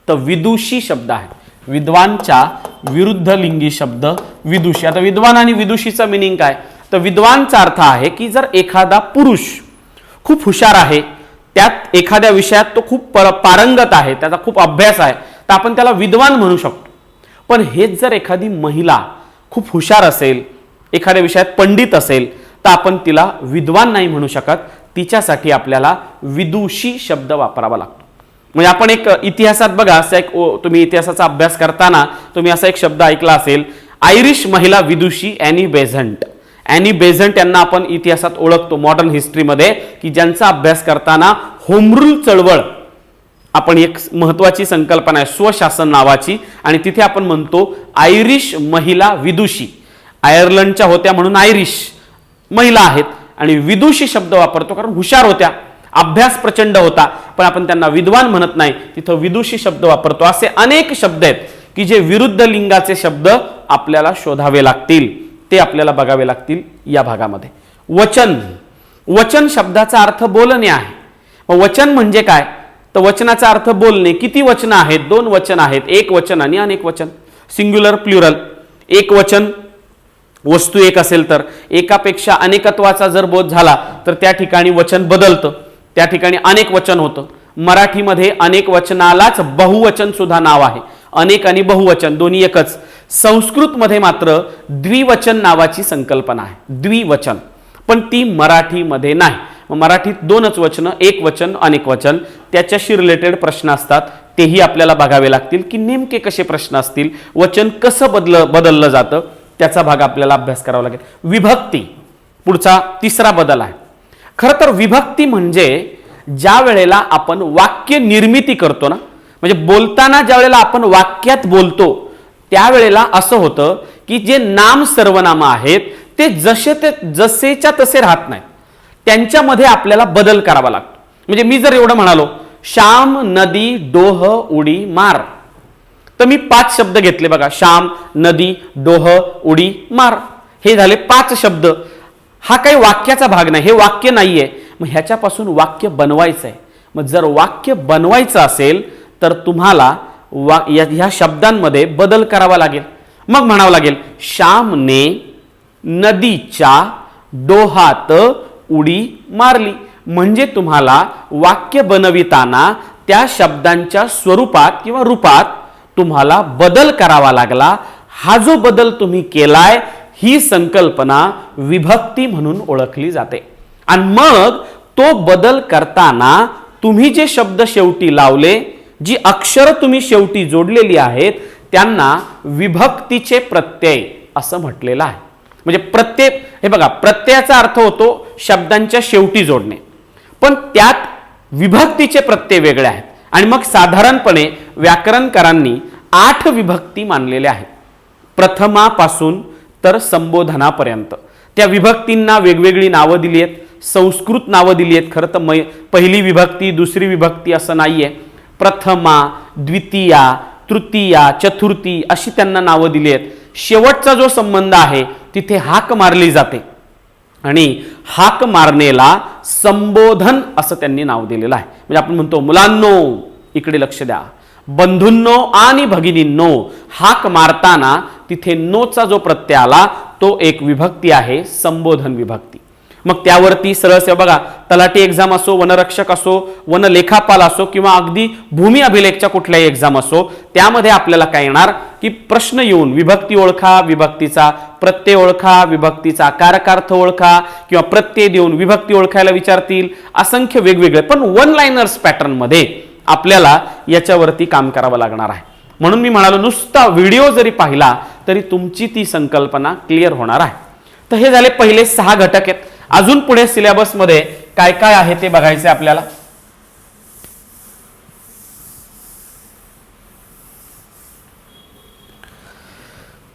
तर विदुषी शब्द आहे. विद्वानच्या विरुद्ध लिंगी शब्द विदुषी. आता विद्वान आणि विदुषीचा मिनिंग काय, तर विद्वानचा अर्थ आहे की जर एखादा पुरुष खूप हुशार आहे, त्यात एखाद्या विषयात तो खूप पारंगत आहे, त्याचा खूप अभ्यास आहे, तर आपण त्याला विद्वान म्हणू शकतो. पण हेच जर एखादी महिला खूप हुशार असेल, एखाद्या विषयात पंडित असेल, तर आपण तिला विद्वान नाही म्हणू शकत. तिच्यासाठी आपल्याला विदुषी शब्द वापरावा लागतो. म्हणजे आपण एक इतिहासात बघा, असा एक तुम्ही इतिहासाचा अभ्यास करताना तुम्ही असा एक शब्द ऐकला असेल, आयरिश महिला विदुषी ॲनी बेझंट. ॲनी बेझंट यांना आपण इतिहासात ओळखतो मॉडर्न हिस्ट्रीमध्ये, की ज्यांचा अभ्यास करताना होम रूल चळवळ, आपण एक महत्वाची संकल्पना आहे स्वशासन नावाची, आणि तिथे आपण म्हणतो आयरिश महिला विदुषी. आयर्लंडच्या होत्या म्हणून आयरिश महिला आहेत, आणि विदुषी शब्द वापरतो कारण हुशार होत्या, अभ्यास प्रचंड होता, पण आपण त्यांना विद्वान म्हणत नाही, तिथं विदुषी शब्द वापरतो. असे अनेक शब्द आहेत की जे विरुद्ध लिंगाचे शब्द आपल्याला शोधावे लागतील, ते आपल्याला बघावे लागतील या भागामध्ये. वचन. वचन शब्दाचा अर्थ बोलणे आहे. मग वचन म्हणजे काय, तर वचनाचा अर्थ बोलणे. किती वचन आहेत, 2 वचन आहेत, एक वचन आणि अनेक वचन, सिंग्युलर प्लुरल. एक वचन वस्तू एक असेल तर, एकापेक्षा अनेकत्वाचा जर बोध झाला तर त्या ठिकाणी वचन बदलतं, त्या ठिकाणी अनेक वचन होतं. मराठीमध्ये अनेक वचनालाच बहुवचन सुद्धा नाव आहे. अनेक आणि बहुवचन दोन्ही एकच. संस्कृतमध्ये मात्र द्विवचन नावाची संकल्पना आहे, द्विवचन, पण ती मराठीमध्ये नाही. मराठीत 2च वचन, एक वचन, अनेक वचन. त्याच्याशी रिलेटेड प्रश्न असतात, तेही आपल्याला बघावे लागतील की नेमके कसे प्रश्न असतील, वचन कसं बदललं जातं, त्याचा भाग आपल्याला अभ्यास करावा लागेल. विभक्ती पुढचा 3रा बदल आहे. खरं तर विभक्ती म्हणजे ज्या वेळेला आपण वाक्य निर्मिती करतो ना, म्हणजे बोलताना ज्या वेळेला आपण वाक्यात बोलतो त्यावेळेला असं होतं की जे नाम सर्वनाम आहेत ते जसेच्या तसे राहत नाहीत, त्यांच्यामध्ये आपल्याला बदल करावा लागतो. म्हणजे मी जर एवढं म्हणालो श्याम नदी डोह उडी मार, तर मी 5 शब्द घेतले बघा, श्याम नदी डोह उडी मार, हे झाले 5 शब्द. हा काही वाक्याचा भाग नाही, हे वाक्य नाहीये. मग ह्याच्यापासून वाक्य बनवायचं आहे. मग जर वाक्य बनवायचं असेल तर तुम्हाला ह्या शब्दांमध्ये बदल करावा लागेल. मग म्हणावं लागेल श्यामने नदीच्या डोहात उडी मारली. म्हणजे तुम्हाला वाक्य बनविताना त्या शब्दांच्या स्वरूपात किंवा रूपात तुम्हाला बदल करावा लागला. हा जो बदल तुम्ही केलाय ही संकल्पना विभक्ती म्हणून ओळखली जाते. आणि मग तो बदल करताना तुम्ही जे शब्द शेवटी लावले, जी अक्षर तुम्ही शेवटी जोडलेली आहेत, त्यांना विभक्तीचे प्रत्यय असं म्हटलेलं आहे. म्हणजे प्रत्यय, हे बघा, प्रत्ययाचा अर्थ होतो शब्दांच्या शेवटी जोडणे, पण त्यात विभक्तीचे प्रत्यय वेगळे आहेत. आणि मग साधारणपणे व्याकरणकारांनी 8 विभक्ती मानलेल्या आहेत, प्रथमापासून तर संबोधनापर्यंत. त्या विभक्तींना वेगवेगळी नावं दिली आहेत, संस्कृत नावं दिली आहेत. खरं तर पहिली विभक्ती दुसरी विभक्ती असं नाहीये. प्रथमा, द्वितीया, तृतीया, चतुर्थी अशी त्यांना नावं दिली आहेत. शेवटचा जो संबंध आहे तिथे हाक मारली जाते आणि हाक मारण्याला संबोधन असं त्यांनी नाव दिलेलं आहे. म्हणजे आपण म्हणतो मुलांनो इकडे लक्ष द्या, बंधूंनो आणि भगिनींनो, हाक मारताना तिथे नोचा जो प्रत्यय आला तो एक विभक्ती आहे, संबोधन विभक्ती. मग त्यावरती सरळ बघा, तलाठी एक्झाम असो, वनरक्षक असो, वनलेखापाल असो किंवा अगदी भूमी अभिलेखच्या कुठल्याही एक्झाम असो, त्यामध्ये आपल्याला काय येणार की प्रश्न येऊन विभक्ती ओळखा, विभक्तीचा प्रत्यय ओळखा, विभक्तीचा कारकार्थ ओळखा किंवा प्रत्यय देऊन विभक्ती ओळखायला विचारतील. असंख्य वेगवेगळे, पण वन लाइनर्स पॅटर्न मध्ये आपल्याला याच्यावरती काम करावं लागणार आहे. म्हणून मी म्हणालो नुसता व्हिडिओ जरी पाहिला तरी तुमची ती संकल्पना क्लिअर होणार आहे. तर हे झाले पहिले 6 घटक आहेत. अजून पुढे सिलेबस मध्ये काय काय आहे ते बघायचे आपल्याला.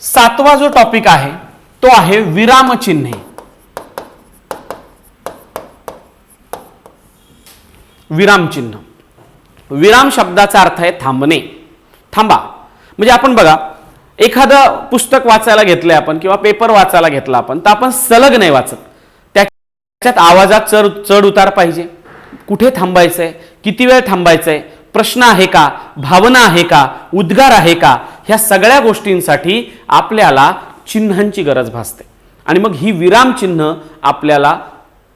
सातवा जो टॉपिक आहे तो आहे विरामचिन्हे. विरामचिन्ह, विराम शब्दाचा अर्थ आहे थांबणे, थांबा. म्हणजे आपण बघा, एखादं पुस्तक वाचायला घेतलंय आपण किंवा पेपर वाचायला घेतला आपण, तर आपण सलग नाही वाचत. त्याच्यात आवाजात चढ उतार पाहिजे, कुठे थांबायचंय, किती वेळ थांबायचंय, प्रश्न आहे का, भावना आहे का, उद्गार आहे का, ह्या सगळ्या गोष्टींसाठी आपल्याला चिन्हांची गरज भासते. आणि मग ही विराम चिन्ह आपल्याला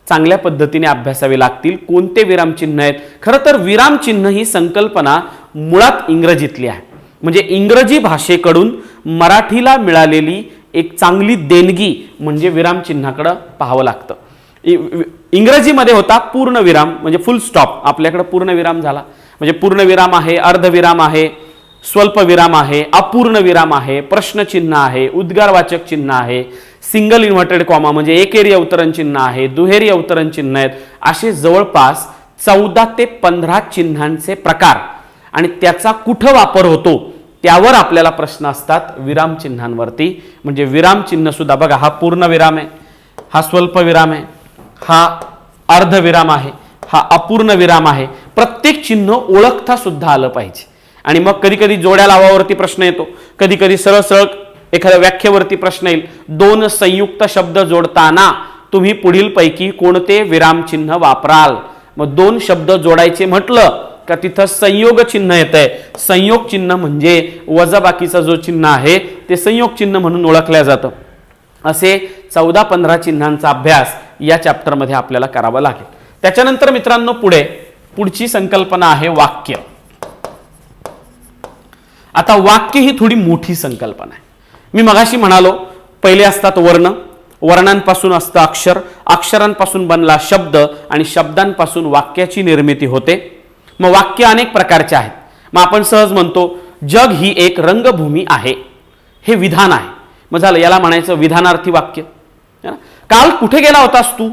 चांगल्या पद्धतीने अभ्यासावे लागतील. कोणते विराम चिन्ह आहेत? खरं तर विराम चिन्ह ही संकल्पना मुळात इंग्रजीतली आहे. म्हणजे इंग्रजी भाषेकडून मराठीला मिळालेली एक चांगली देणगी म्हणजे विराम चिन्हाकडे पाहावं लागतं. इंग्रजीमध्ये होता पूर्ण विराम, म्हणजे फुल स्टॉप. आपल्याकडे पूर्ण विराम झाला, म्हणजे पूर्ण विराम आहे, अर्धविराम आहे, स्वल्प विराम आहे, अपूर्ण विराम आहे, प्रश्नचिन्ह आहे, उद्गारवाचक चिन्ह आहे, सिंगल इन्व्हर्टेड कॉमा म्हणजे एकेरी अवतरण चिन्ह आहे, दुहेरी अवतरण चिन्ह आहेत. असे जवळपास 14 ते 15 चिन्हांचे प्रकार आणि त्याचा कुठं वापर होतो त्यावर आपल्याला प्रश्न असतात विराम चिन्हांवरती. म्हणजे विराम चिन्ह सुद्धा बघा, हा पूर्ण विराम आहे, हा स्वल्प विराम आहे, हा अर्धविराम आहे, हा अपूर्ण विराम आहे. प्रत्येक चिन्ह ओळखता सुद्धा आलं पाहिजे. आणि मग कधी कधी जोड्या लावावरती प्रश्न येतो, कधी कधी सरळ सरळ एखाद्या व्याख्येवरती प्रश्न येईल. 2 संयुक्त शब्द जोडताना तुम्ही पुढील पैकी कोणते विराम चिन्ह वापराल? मग 2 शब्द जोडायचे म्हटलं का तिथं संयोग चिन्ह येतंय. संयोग चिन्ह म्हणजे वजाबाकीचा जो चिन्ह आहे ते संयोग चिन्ह म्हणून ओळखलं जातं. असे 14-15 चिन्हांचा अभ्यास या चॅप्टरमध्ये आपल्याला करावा लागेल. त्याच्यानंतर मित्रांनो पुढची संकल्पना आहे वाक्य. आता वाक्य ही थोडी मोठी संकल्पना आहे. मी मगाशी म्हणालो पहिले असतात वर्ण, वर्णांपासून असतं अक्षर, अक्षरांपासून बनला शब्द आणि शब्दांपासून वाक्याची निर्मिती होते. मग वाक्य अनेक प्रकारचे आहेत. मग आपण सहज म्हणतो जग ही एक रंगभूमी आहे, हे विधान आहे. मग झालं, याला म्हणायचं विधानार्थी वाक्य. काल कुठे गेला होतास तू?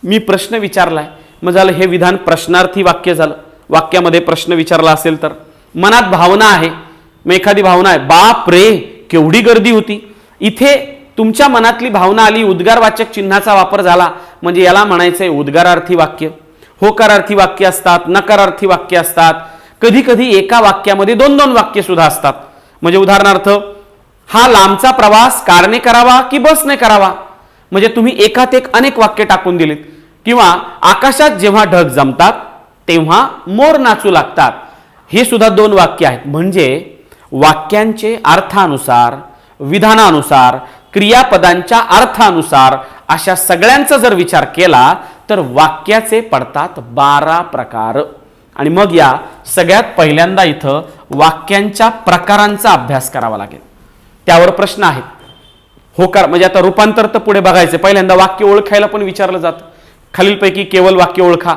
मी प्रश्न विचारलाय, मग झालं हे विधान प्रश्नार्थी वाक्य झालं, वाक्यामध्ये प्रश्न विचारला असेल तर. मनात भावना आहे, मग एखादी भावना आहे, बाप रे केवढी गर्दी होती, इथे तुमच्या मनातली भावना आली, उद्गारवाचक चिन्हाचा वापर झाला, म्हणजे याला म्हणायचंय उद्गारार्थी वाक्य. होकारार्थी वाक्य असतात, नकारार्थी वाक्य असतात, कधी कधी एका वाक्यामध्ये दोन दोन वाक्य सुद्धा असतात. म्हणजे उदाहरणार्थ, हा लांबचा प्रवास कारने करावा की बसने करावा, म्हणजे तुम्ही एकात एक अनेक वाक्य टाकून दिलीत. किंवा आकाशात जेव्हा ढग जमतात तेव्हा मोर नाचू लागतात, हे सुद्धा दोन वाक्य आहेत. म्हणजे वाक्यांचे अर्थानुसार, विधानानुसार, क्रियापदांच्या अर्थानुसार अशा सगळ्यांचा जर विचार केला तर वाक्याचे पडतात 12 प्रकार. आणि मग या सगळ्यात पहिल्यांदा इथं वाक्यांच्या प्रकारांचा अभ्यास करावा लागेल. त्यावर प्रश्न आहेत. होकार म्हणजे आता रूपांतर तर पुढे बघायचे, पहिल्यांदा वाक्य ओळखायला पण विचारलं जातं. खालीलपैकी केवल वाक्य ओळखा,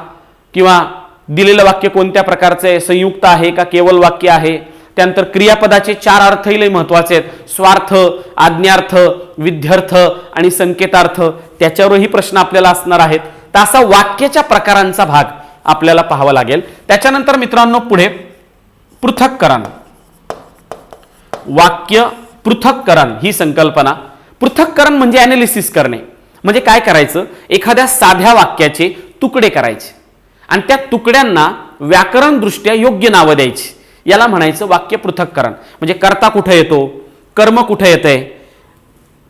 किंवा दिलेलं वाक्य कोणत्या प्रकारचं आहे, संयुक्त आहे का केवल वाक्य आहे. त्यानंतर क्रियापदाचे 4 अर्थही लय महत्वाचे आहेत, स्वार्थ, आज्ञार्थ, विध्यर्थ आणि संकेतार्थ. त्याच्यावरही प्रश्न आपल्याला असणार आहेत. तर असा वाक्याच्या प्रकारांचा भाग आपल्याला पाहावा लागेल. त्याच्यानंतर मित्रांनो पुढे पृथक्करण, वाक्य पृथक्करण ही संकल्पना. पृथक्करण म्हणजे ॲनालिसिस करणे. म्हणजे काय करायचं, एखाद्या साध्या वाक्याचे तुकडे करायचे आणि त्या तुकड्यांना व्याकरणदृष्ट्या योग्य नावं द्यायची, याला म्हणायचं वाक्य पृथक्करण. म्हणजे कर्ता कुठे येतो, कर्म कुठे येते,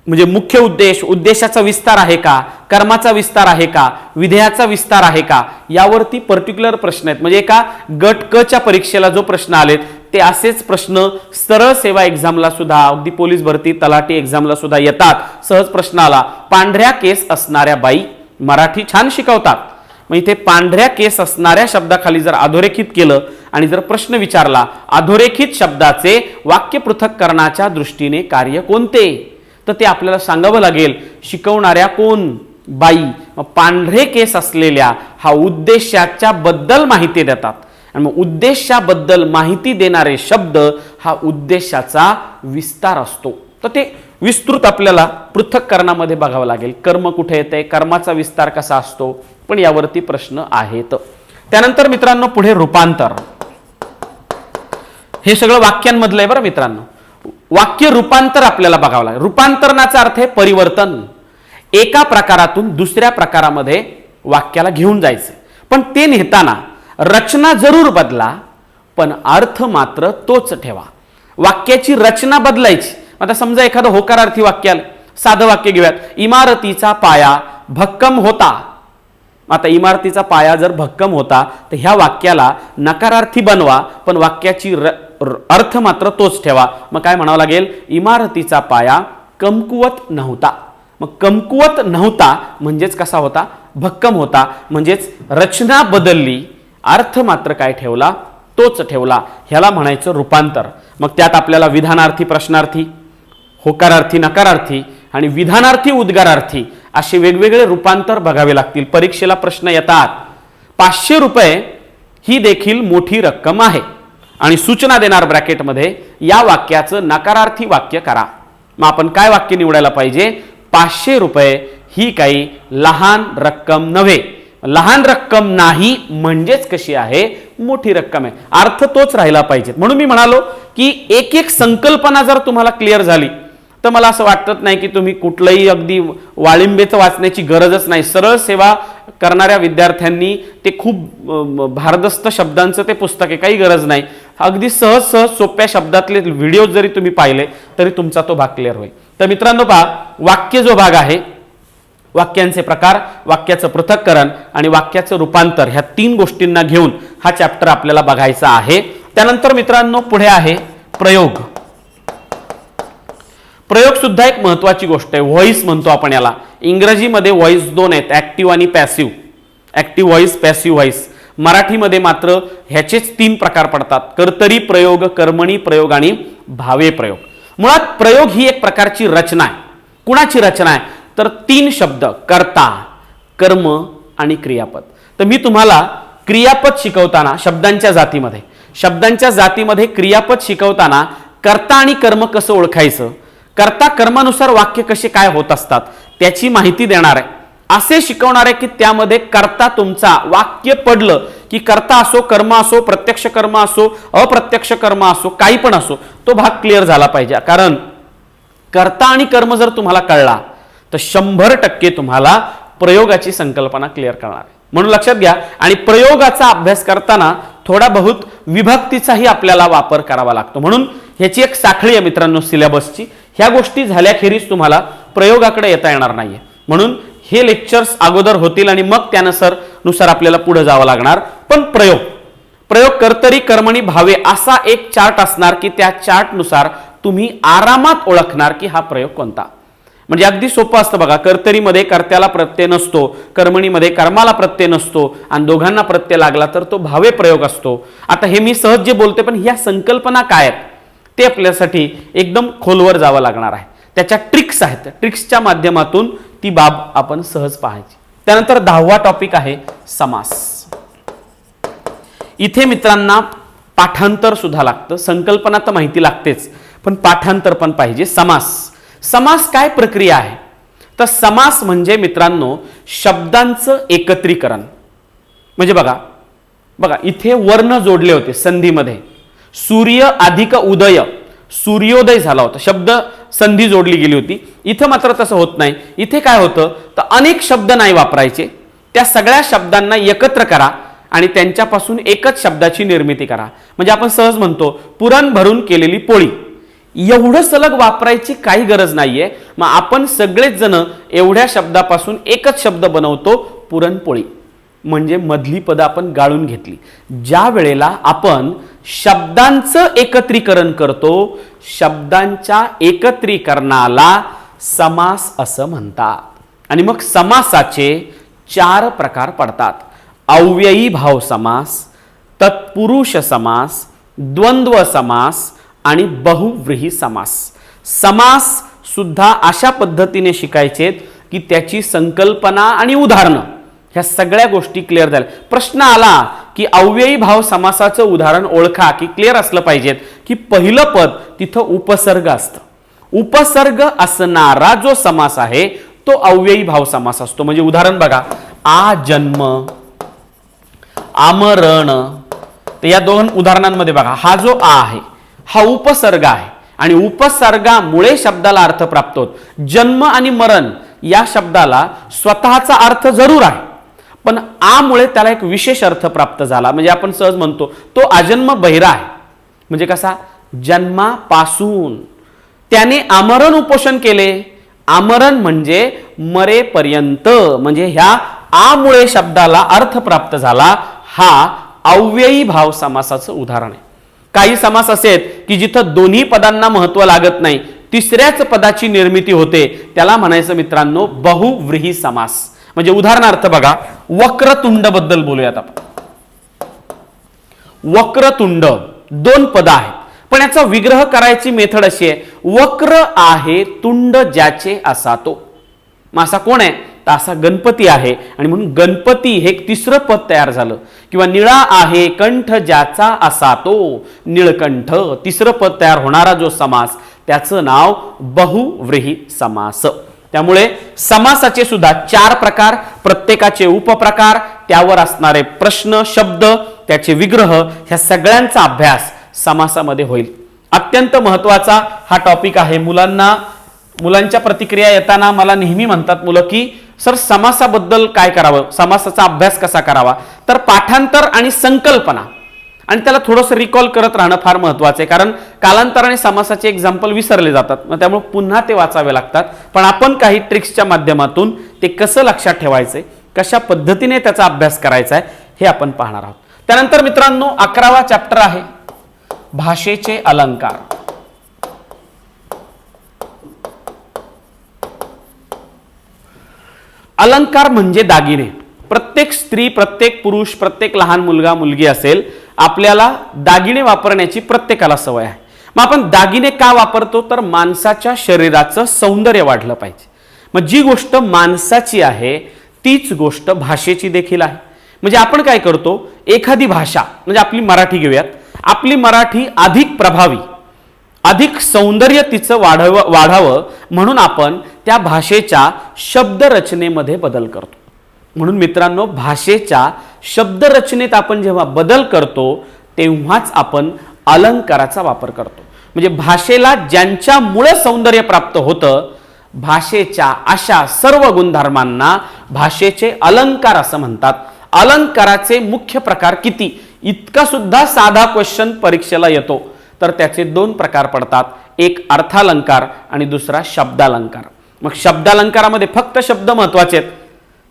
म्हणजे मुख्य उद्देश, उद्देशाचा विस्तार आहे का, कर्माचा विस्तार आहे का, विधेयाचा विस्तार आहे का, यावरती पर्टिक्युलर प्रश्न आहेत. म्हणजे एका गट क च्या परीक्षेला जो प्रश्न आलेत ते असेच प्रश्न सरळ सेवा एक्झामला सुद्धा, अगदी पोलीस भरती, तलाठी एक्झामला सुद्धा येतात. सहज प्रश्न आला, पांढऱ्या केस असणाऱ्या बाई मराठी छान शिकवतात. मग इथे पांढऱ्या केस असणाऱ्या शब्दाखाली जर अधोरेखित केलं आणि जर प्रश्न विचारला, अधोरेखित शब्दाचे वाक्य पृथक्करणाच्या दृष्टीने कार्य कोणते, तर ते आपल्याला सांगावं लागेल. शिकवणाऱ्या कोण, बाई. मग पांढरे केस असलेल्या हा उद्देशाच्या बद्दल माहिती देतात, आणि मग उद्देशाबद्दल माहिती देणारे शब्द हा उद्देशाचा विस्तार असतो. तर ते विस्तृत आपल्याला पृथक्करणामध्ये बघावं लागेल. कर्म कुठे येते, कर्माचा विस्तार कसा असतो, पण यावरती प्रश्न आहेत. त्यानंतर मित्रांनो पुढे रूपांतर. हे सगळं वाक्यांमधलं आहे बरं मित्रांनो. वाक्य रूपांतर आपल्याला बघावं लागेल. रूपांतरणाचा अर्थ आहे परिवर्तन. एका प्रकारातून दुसऱ्या प्रकारामध्ये वाक्याला घेऊन जायचं, पण ते नेताना रचना जरूर बदला, पण अर्थ मात्र तोच ठेवा. वाक्याची रचना बदलायची. आता समजा एखादं होकारार्थी वाक्य आलं, साधं वाक्य घेऊयात, इमारतीचा पाया भक्कम होता. आता इमारतीचा पाया जर भक्कम होता तर ह्या वाक्याला नकारार्थी बनवा, पण वाक्याची अर्थ मात्र तोच ठेवा. मग काय म्हणावं लागेल, इमारतीचा पाया कमकुवत नव्हता. मग कमकुवत नव्हता म्हणजेच कसा होता, भक्कम होता. म्हणजेच रचना बदलली, अर्थ मात्र काय ठेवला, तोच ठेवला. ह्याला म्हणायचं रूपांतर. मग त्यात आपल्याला विधानार्थी, प्रश्नार्थी, होकारार्थी, नकारार्थी आणि विधानार्थी, उद्गारार्थी असे वेगवेगळे रूपांतर बघावे लागतील. परीक्षेला प्रश्न येतात. 500 रुपये ही देखील मोठी रक्कम आहे आणि सूचना देणार ब्रॅकेटमध्ये या वाक्याचं नकारार्थी वाक्य करा. मग आपण काय वाक्य निवडायला पाहिजे, 500 रुपये ही काही लहान रक्कम नव्हे. लहान रक्कम नाही म्हणजेच कशी आहे, मोठी रक्कम आहे. अर्थ तोच राहिला पाहिजे. म्हणून मी म्हणालो की एक एक संकल्पना जर तुम्हाला क्लिअर झाली तर मला असं वाटत नाही की तुम्ही कुठलंही अगदी वाळिंबेचं वाचण्याची गरजच नाही. सरळ सेवा करणाऱ्या विद्यार्थ्यांनी ते खूप भारदस्त शब्दांचं ते पुस्तक आहे, काही गरज नाही. अगदी सहज सहज सोप्या शब्दातले व्हिडिओ जरी तुम्ही पाहिले तरी तुमचा तो भाग क्लिअर होईल. तर मित्रांनो पहा, वाक्य जो भाग आहे, वाक्यांचे प्रकार, वाक्याचं पृथक्करण आणि वाक्याचं रूपांतर, ह्या 3 गोष्टींना घेऊन हा चॅप्टर आपल्याला बघायचा आहे. त्यानंतर मित्रांनो पुढे आहे प्रयोग. प्रयोग सुद्धा एक महत्वाची गोष्ट आहे. व्हॉइस म्हणतो आपण याला. इंग्रजीमध्ये व्हॉइस 2 आहेत, ऍक्टिव्ह आणि passive. Active voice, passive voice. मराठीमध्ये मात्र ह्याचेच 3 प्रकार पडतात, कर्तरी प्रयोग, कर्मणी प्रयोग आणि भावे प्रयोग. मुळात प्रयोग ही एक प्रकारची रचना आहे. कुणाची रचना आहे, तर 3 शब्द, कर्ता, कर्म आणि क्रियापद. तर मी तुम्हाला क्रियापद शिकवताना शब्दांच्या जातीमध्ये क्रियापद शिकवताना कर्ता आणि कर्म कसं ओळखायचं, कर्ता कर्मानुसार वाक्य कसे काय होत असतात त्याची माहिती देणार आहे. असे शिकवणारे की त्यामध्ये कर्ता तुमचा, वाक्य पडलं की कर्ता असो, कर्म असो, प्रत्यक्ष कर्म असो, अप्रत्यक्ष कर्म असो, काही पण असो, तो भाग क्लिअर झाला पाहिजे. कारण कर्ता आणि कर्म जर तुम्हाला कळला तर 100% तुम्हाला प्रयोगाची संकल्पना क्लिअर करणार आहे. म्हणून लक्षात घ्या. आणि प्रयोगाचा अभ्यास करताना थोडा बहुत विभक्तीचाही आपल्याला वापर करावा लागतो. म्हणून ह्याची एक साखळी आहे मित्रांनो सिलेबसची. ह्या गोष्टी झाल्याखेरीज तुम्हाला प्रयोगाकडे येता येणार नाहीये. म्हणून हे लेक्चर्स अगोदर होतील आणि मग त्यानुसार आपल्याला पुढे जावं लागणार. पण प्रयोग कर्तरी कर्मणी भावे असा एक चार्ट असणार की त्या चार्टनुसार तुम्ही आरामात ओळखणार की हा प्रयोग कोणता. म्हणजे अगदी सोपं असतं बघा. कर्तरीमध्ये कर्त्याला प्रत्यय नसतो, कर्मणीमध्ये कर्माला प्रत्यय नसतो आणि दोघांना प्रत्यय लागला तर तो भावे प्रयोग असतो. आता हे मी सहज जे बोलते पण ह्या संकल्पना काय आहेत ते आपल्यासाठी एकदम खोलवर जावं लागणार आहे. त्याच्या ट्रिक्स आहेत, ट्रिक्सच्या माध्यमातून ती बाब आपण सहज पाहायची. त्यानंतर 10वा टॉपिक आहे समास. इथे मित्रांना पाठांतर सुद्धा लागतं. संकल्पना तर माहिती लागतेच पण पाठांतर पण पाहिजे. समास काय प्रक्रिया आहे तर समास म्हणजे मित्रांनो शब्दांचं एकत्रीकरण. म्हणजे बघा इथे वर्ण जोडले होते संधीमध्ये. सूर्य अधिक उदय, सूर्योदय झाला होता, शब्द संधी जोडली गेली होती. इथं मात्र तसं होत नाही. इथे काय होतं तर अनेक शब्द नाही वापरायचे, त्या सगळ्या शब्दांना एकत्र करा आणि त्यांच्यापासून एकच शब्दाची निर्मिती करा. म्हणजे आपण सहज म्हणतो पुरण भरून केलेली पोळी. एवढं सलग वापरायची काही गरज नाहीये. मग आपण सगळेच जण एवढ्या शब्दापासून एकच शब्द बनवतो, पुरणपोळी. म्हणजे मधली पद आपण गाळून घेतली. ज्या वेळेला आपण शब्दांचं एकत्रीकरण करतो, शब्दांच्या एकत्रीकरणाला समास असं म्हणतात. आणि मग समासाचे 4 प्रकार पडतात. अव्ययी भाव समास, तत्पुरुष समास, द्वंद्व समास आणि बहुव्रीही समास. समास सुद्धा अशा पद्धतीने शिकायचेत की त्याची संकल्पना आणि उदाहरणं ह्या सगळ्या गोष्टी क्लिअर झाल्या. प्रश्न आला की अव्ययी भाव समासाचं उदाहरण ओळखा की क्लिअर असलं पाहिजेत की पहिलं पद तिथं उपसर्ग असतं. उपसर्ग असणारा जो समास आहे तो अव्ययी भाव समास असतो. म्हणजे उदाहरण बघा, आ जन्म, आमरण. तर या 2 उदाहरणांमध्ये बघा हा जो आ आहे हा उपसर्ग आहे आणि उपसर्गामुळे शब्दाला अर्थ प्राप्त होतो. जन्म आणि मरण या शब्दाला स्वतःचा अर्थ जरूर आहे पण आमुळे त्याला एक विशेष अर्थ प्राप्त झाला. म्हणजे आपण सहज म्हणतो तो अजन्म बहिरा आहे. म्हणजे कसा, जन्मापासून त्याने आमरण उपोषण केले. आमरण म्हणजे मरेपर्यंत. म्हणजे ह्या आमुळे शब्दाला अर्थ प्राप्त झाला. हा अव्ययी भाव समासाचं उदाहरण आहे. काही समास असे की जिथं दोन्ही पदांना महत्व लागत नाही, तिसऱ्याच पदाची निर्मिती होते, त्याला म्हणायचं मित्रांनो बहुव्रीही समास. म्हणजे उदाहरणार्थ बघा, वक्रतुंड बद्दल बोलूयात आपण. वक्रतुंड 2 पद आहेत पण याचा विग्रह करायची मेथड अशी आहे, वक्र आहे तुंड ज्याचे असा तो. मग असा कोण आहे तर असा गणपती आहे आणि म्हणून गणपती हे एक 3रं पद तयार झालं. किंवा निळा आहे कंठ ज्याचा असा तो, निळकंठ 3रं पद तयार होणारा जो समास त्याचं नाव बहुव्रीही समास. त्यामुळे समासाचे सुद्धा 4 प्रकार, प्रत्येकाचे उपप्रकार, त्यावर असणारे प्रश्न, शब्द, त्याचे विग्रह, ह्या सगळ्यांचा अभ्यास समासामध्ये होईल. अत्यंत महत्वाचा हा टॉपिक आहे. मुलांच्या प्रतिक्रिया येताना मला नेहमी म्हणतात मुलं की सर समासाबद्दल काय करावं, समासाचा अभ्यास कसा करावा. तर पाठांतर आणि संकल्पना आणि त्याला थोडंसं रिकॉल करत राहणं फार महत्वाचं आहे. कारण कालांतराने समासाचे एक्झाम्पल विसरले जातात, मग त्यामुळे पुन्हा ते वाचावे लागतात. पण आपण काही ट्रिक्सच्या माध्यमातून ते कसं लक्षात ठेवायचंय, कशा पद्धतीने त्याचा अभ्यास करायचा आहे हे आपण पाहणार आहोत. त्यानंतर मित्रांनो 11वा चॅप्टर आहे भाषेचे अलंकार. अलंकार म्हणजे दागिने. प्रत्येक स्त्री, प्रत्येक पुरुष, प्रत्येक लहान मुलगा मुलगी असेल, आपल्याला दागिने वापरण्याची प्रत्येकाला सवय आहे. मग आपण दागिने का वापरतो तर माणसाच्या शरीराचं सौंदर्य वाढलं पाहिजे. मग जी गोष्ट माणसाची आहे तीच गोष्ट भाषेची देखील आहे. म्हणजे आपण काय करतो, एखादी भाषा म्हणजे आपली मराठी घेऊयात, आपली मराठी अधिक प्रभावी, अधिक सौंदर्य तिचं वाढावं म्हणून आपण त्या भाषेच्या शब्दरचनेमध्ये बदल करतो. म्हणून मित्रांनो, भाषेच्या शब्दरचनेत आपण जेव्हा बदल करतो तेव्हाच आपण अलंकाराचा वापर करतो. म्हणजे भाषेला ज्यांच्यामुळे सौंदर्य प्राप्त होतं, भाषेच्या अशा सर्व गुणधर्मांना भाषेचे अलंकार असं म्हणतात. अलंकाराचे मुख्य प्रकार किती, इतका सुद्धा साधा क्वेश्चन परीक्षेला येतो. तर त्याचे दोन प्रकार पडतात, एक अर्थालंकार आणि दुसरा शब्दालंकार. मग शब्दालंकारामध्ये फक्त शब्द महत्वाचे आहेत,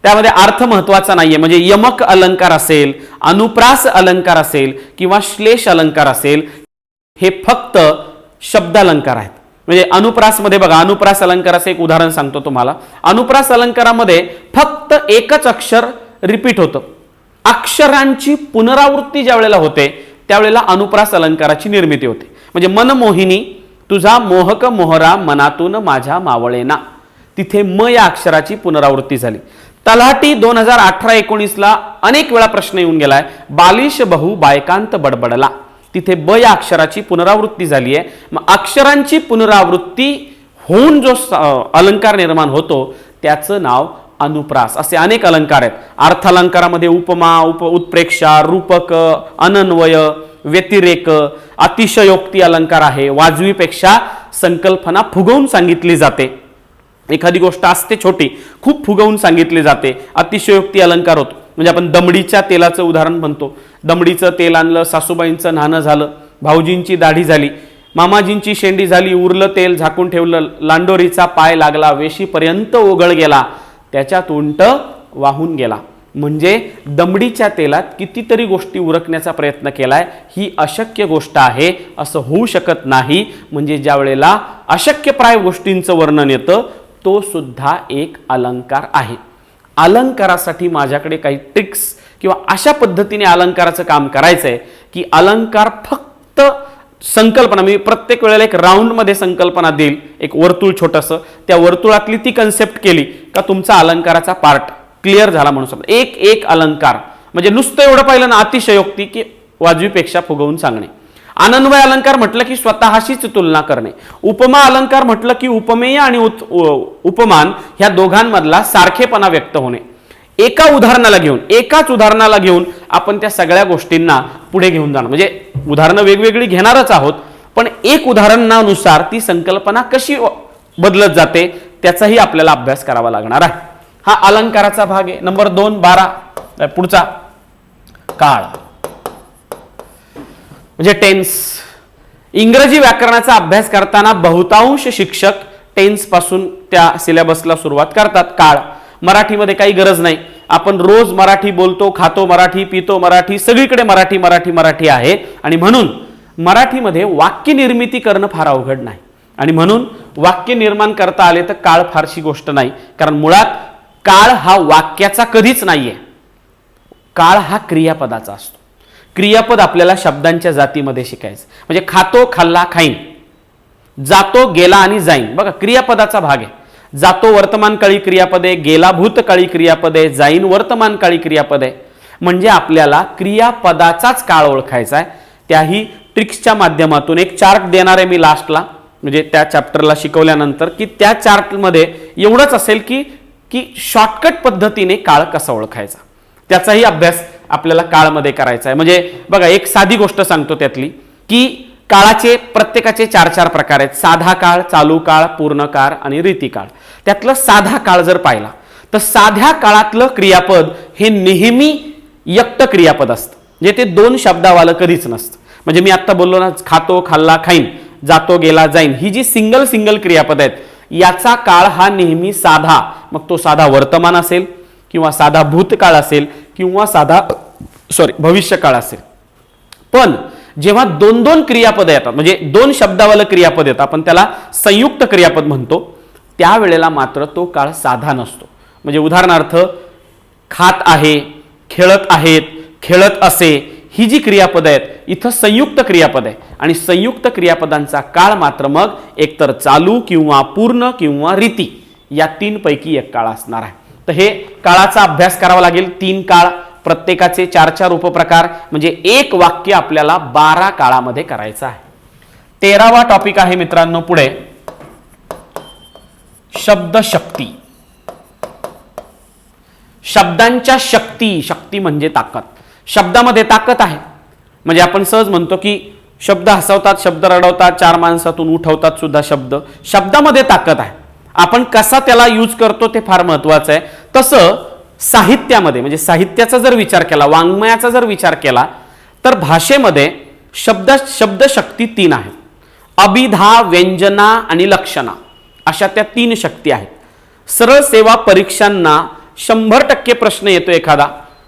त्यामध्ये अर्थ महत्वाचा नाहीये. म्हणजे यमक अलंकार असेल, अनुप्रास अलंकार असेल किंवा श्लेष अलंकार असेल, हे फक्त शब्दालंकार आहेत. म्हणजे अनुप्रास मध्ये बघा, अनुप्रास अलंकाराचं एक उदाहरण सांगतो तुम्हाला. अनुप्रास अलंकारामध्ये फक्त एकच अक्षर रिपीट होतं. अक्षरांची पुनरावृत्ती ज्या वेळेला होते त्यावेळेला अनुप्रास अलंकाराची निर्मिती होते. म्हणजे मनमोहिनी तुझा मोहक मोहरा मनातून माझ्या मावळेना, तिथे म या अक्षराची पुनरावृत्ती झाली. तलाठी 2018-19 अनेक वेळा प्रश्न येऊन गेलाय, बालिश बहु बायकांत बडबडला, तिथे ब या अक्षराची पुनरावृत्ती झाली आहे. मग अक्षरांची पुनरावृत्ती होऊन जो अलंकार निर्माण होतो त्याचं नाव अनुप्रास. असे अनेक अलंकार आहेत. अर्थालंकारामध्ये उपमा, उत्प्रेक्षा, रूपक, अनन्वय, व्यतिरेक, अतिशयोक्ती अलंकार आहे. वाजवीपेक्षा संकल्पना फुगवून सांगितली जाते. एखादी गोष्ट असते छोटी, खूप फुगवून सांगितली जाते, अतिशयोक्ती अलंकार होतो. म्हणजे आपण दमडीच्या तेलाचं उदाहरण म्हणतो. दमडीचं तेल आणलं, सासूबाईंचं न्हाणं झालं, भाऊजींची दाढी झाली, मामाजींची शेंडी झाली, उरलं तेल झाकून ठेवलं, लांडोरीचा पाय लागला, वेशीपर्यंत ओघळ गेला, त्याच्यात उंट वाहून गेला. म्हणजे दमडीच्या तेलात कितीतरी गोष्टी उरकण्याचा प्रयत्न केलाय. ही अशक्य गोष्ट आहे, असं होऊ शकत नाही. म्हणजे ज्या वेळेला अशक्यप्राय गोष्टींचं वर्णन येतं तो सुद्धा एक अलंकार आहे. अलंकारासाठी माझ्याकडे काही ट्रिक्स किंवा अशा पद्धतीने अलंकाराचं काम करायचंय की अलंकार फक्त संकल्पना, मी प्रत्येक वेळेला एक राऊंड मध्ये संकल्पना देईल, एक वर्तुळ छोटंसं, त्या वर्तुळातली ती कन्सेप्ट केली का तुमचा अलंकाराचा पार्ट क्लिअर झाला म्हणून समजा. एक एक अलंकार म्हणजे नुसतं एवढं पाहिलं ना, अतिशयोक्ती की वाजवीपेक्षा फुगवून सांगणे. अनन्वय अलंकार म्हटलं की स्वतःशीच तुलना करणे. उपमा अलंकार म्हटलं की उपमेय आणि उपमान ह्या दोघांमधला सारखेपणा व्यक्त होणे. एकाच उदाहरणाला घेऊन आपण त्या सगळ्या गोष्टींना पुढे घेऊन जाणं. म्हणजे उदाहरणं वेगवेगळी घेणारच आहोत, पण एक उदाहरणानुसार ती संकल्पना कशी बदलत जाते त्याचाही आपल्याला अभ्यास करावा लागणार आहे. हा अलंकाराचा भाग आहे. नंबर 2, 12 पुढचा काळ म्हणजे टेन्स. इंग्रजी व्याकरणाचा अभ्यास करताना बहुतांश शिक्षक टेन्स पासून त्या सिलेबसला सुरुवात करतात. काळ मराठीमध्ये काही गरज नाही. आपण रोज मराठी बोलतो, खातो मराठी, पितो मराठी, सगळीकडे मराठी मराठी मराठी आहे. आणि म्हणून मराठीमध्ये वाक्य निर्मिती करणं फार अवघड नाही. आणि म्हणून वाक्य निर्माण करता आले तर काळ फारशी गोष्ट नाही. कारण मुळात काळ हा वाक्याचा कधीच नाहीये. काळ हा क्रियापदाचा असतो. क्रियापद आपल्याला शब्दांच्या जातीमध्ये शिकायचं. म्हणजे खातो, खाल्ला, खाईन, जातो, गेला आणि जाईन. बघा क्रियापदाचा भाग आहे. जातो वर्तमान काळी क्रियापद आहे, गेला भूतकाळी क्रियापद आहे, जाईन वर्तमान काळी क्रियापद आहे. म्हणजे आपल्याला क्रियापदाचाच काळ ओळखायचा आहे. त्याही ट्रिक्सच्या माध्यमातून एक चार्ट देणार आहे मी लास्टला, म्हणजे त्या चॅप्टरला शिकवल्यानंतर, की त्या चार्टमध्ये एवढंच असेल की शॉर्टकट पद्धतीने काळ कसा ओळखायचा, त्याचाही अभ्यास आपल्याला काळमध्ये करायचा आहे. म्हणजे बघा एक साधी गोष्ट सांगतो त्यातली, की काळाचे प्रत्येकाचे 4 प्रकार आहेत. साधा काळ, चालू काळ, पूर्ण काळ आणि रीती काळ. त्यातलं साधा काळ जर पाहिला तर साध्या काळातलं क्रियापद हे नेहमी यक्त क्रियापद असतं. म्हणजे ते 2 शब्दावालं कधीच नसतं. म्हणजे मी आता बोललो ना, खातो, खाल्ला, खाईन, जातो, गेला, जाईन, ही जी सिंगल क्रियापद आहेत याचा काळ हा नेहमी साधा. मग तो साधा वर्तमान असेल किंवा साधा भूतकाळ असेल किंवा साधा भविष्यकाळ असेल. पण जेव्हा 2 क्रियापद येतात, म्हणजे 2 शब्दावालं क्रियापद येतात, आपण त्याला संयुक्त क्रियापद म्हणतो, त्यावेळेला मात्र तो काळ साधा नसतो. म्हणजे उदाहरणार्थ खात आहे, खेळत आहेत, खेळत असे, ही जी क्रियापद आहेत इथं संयुक्त क्रियापद आहे. आणि संयुक्त क्रियापदांचा काळ मात्र मग एकतर चालू किंवा पूर्ण किंवा रीती या 3 पैकी एक काळ असणार आहे. तर हे काळाचा अभ्यास करावा लागेल. 3 काळ, प्रत्येकाचे 4 उपप्रकार, म्हणजे एक वाक्य आपल्याला 12 काळामध्ये करायचं आहे. 13वा टॉपिक आहे मित्रांनो पुढे शब्दशक्ती. शब्दांच्या शक्ती, शक्ती म्हणजे ताकद. शब्दामध्ये ताकद आहे. म्हणजे आपण सहज म्हणतो की शब्द हसवतात, शब्द रडवतात, चार माणसातून उठवतात सुद्धा शब्द. शब्दामध्ये ताकद आहे. आपण कसा त्याला यूज करतो ते फार महत्वाचं आहे. तसं साहित्यामध्ये, म्हणजे साहित्याचा जर विचार केला, वाङ्मयाचा जर विचार केला, तर भाषेमध्ये शब्दशक्ती 3 आहेत. अभिधा, व्यंजना आणि लक्षणा अशा त्या 3 शक्ती आहेत. सरळ सेवा परीक्षांना 100% प्रश्न येतो एखादा,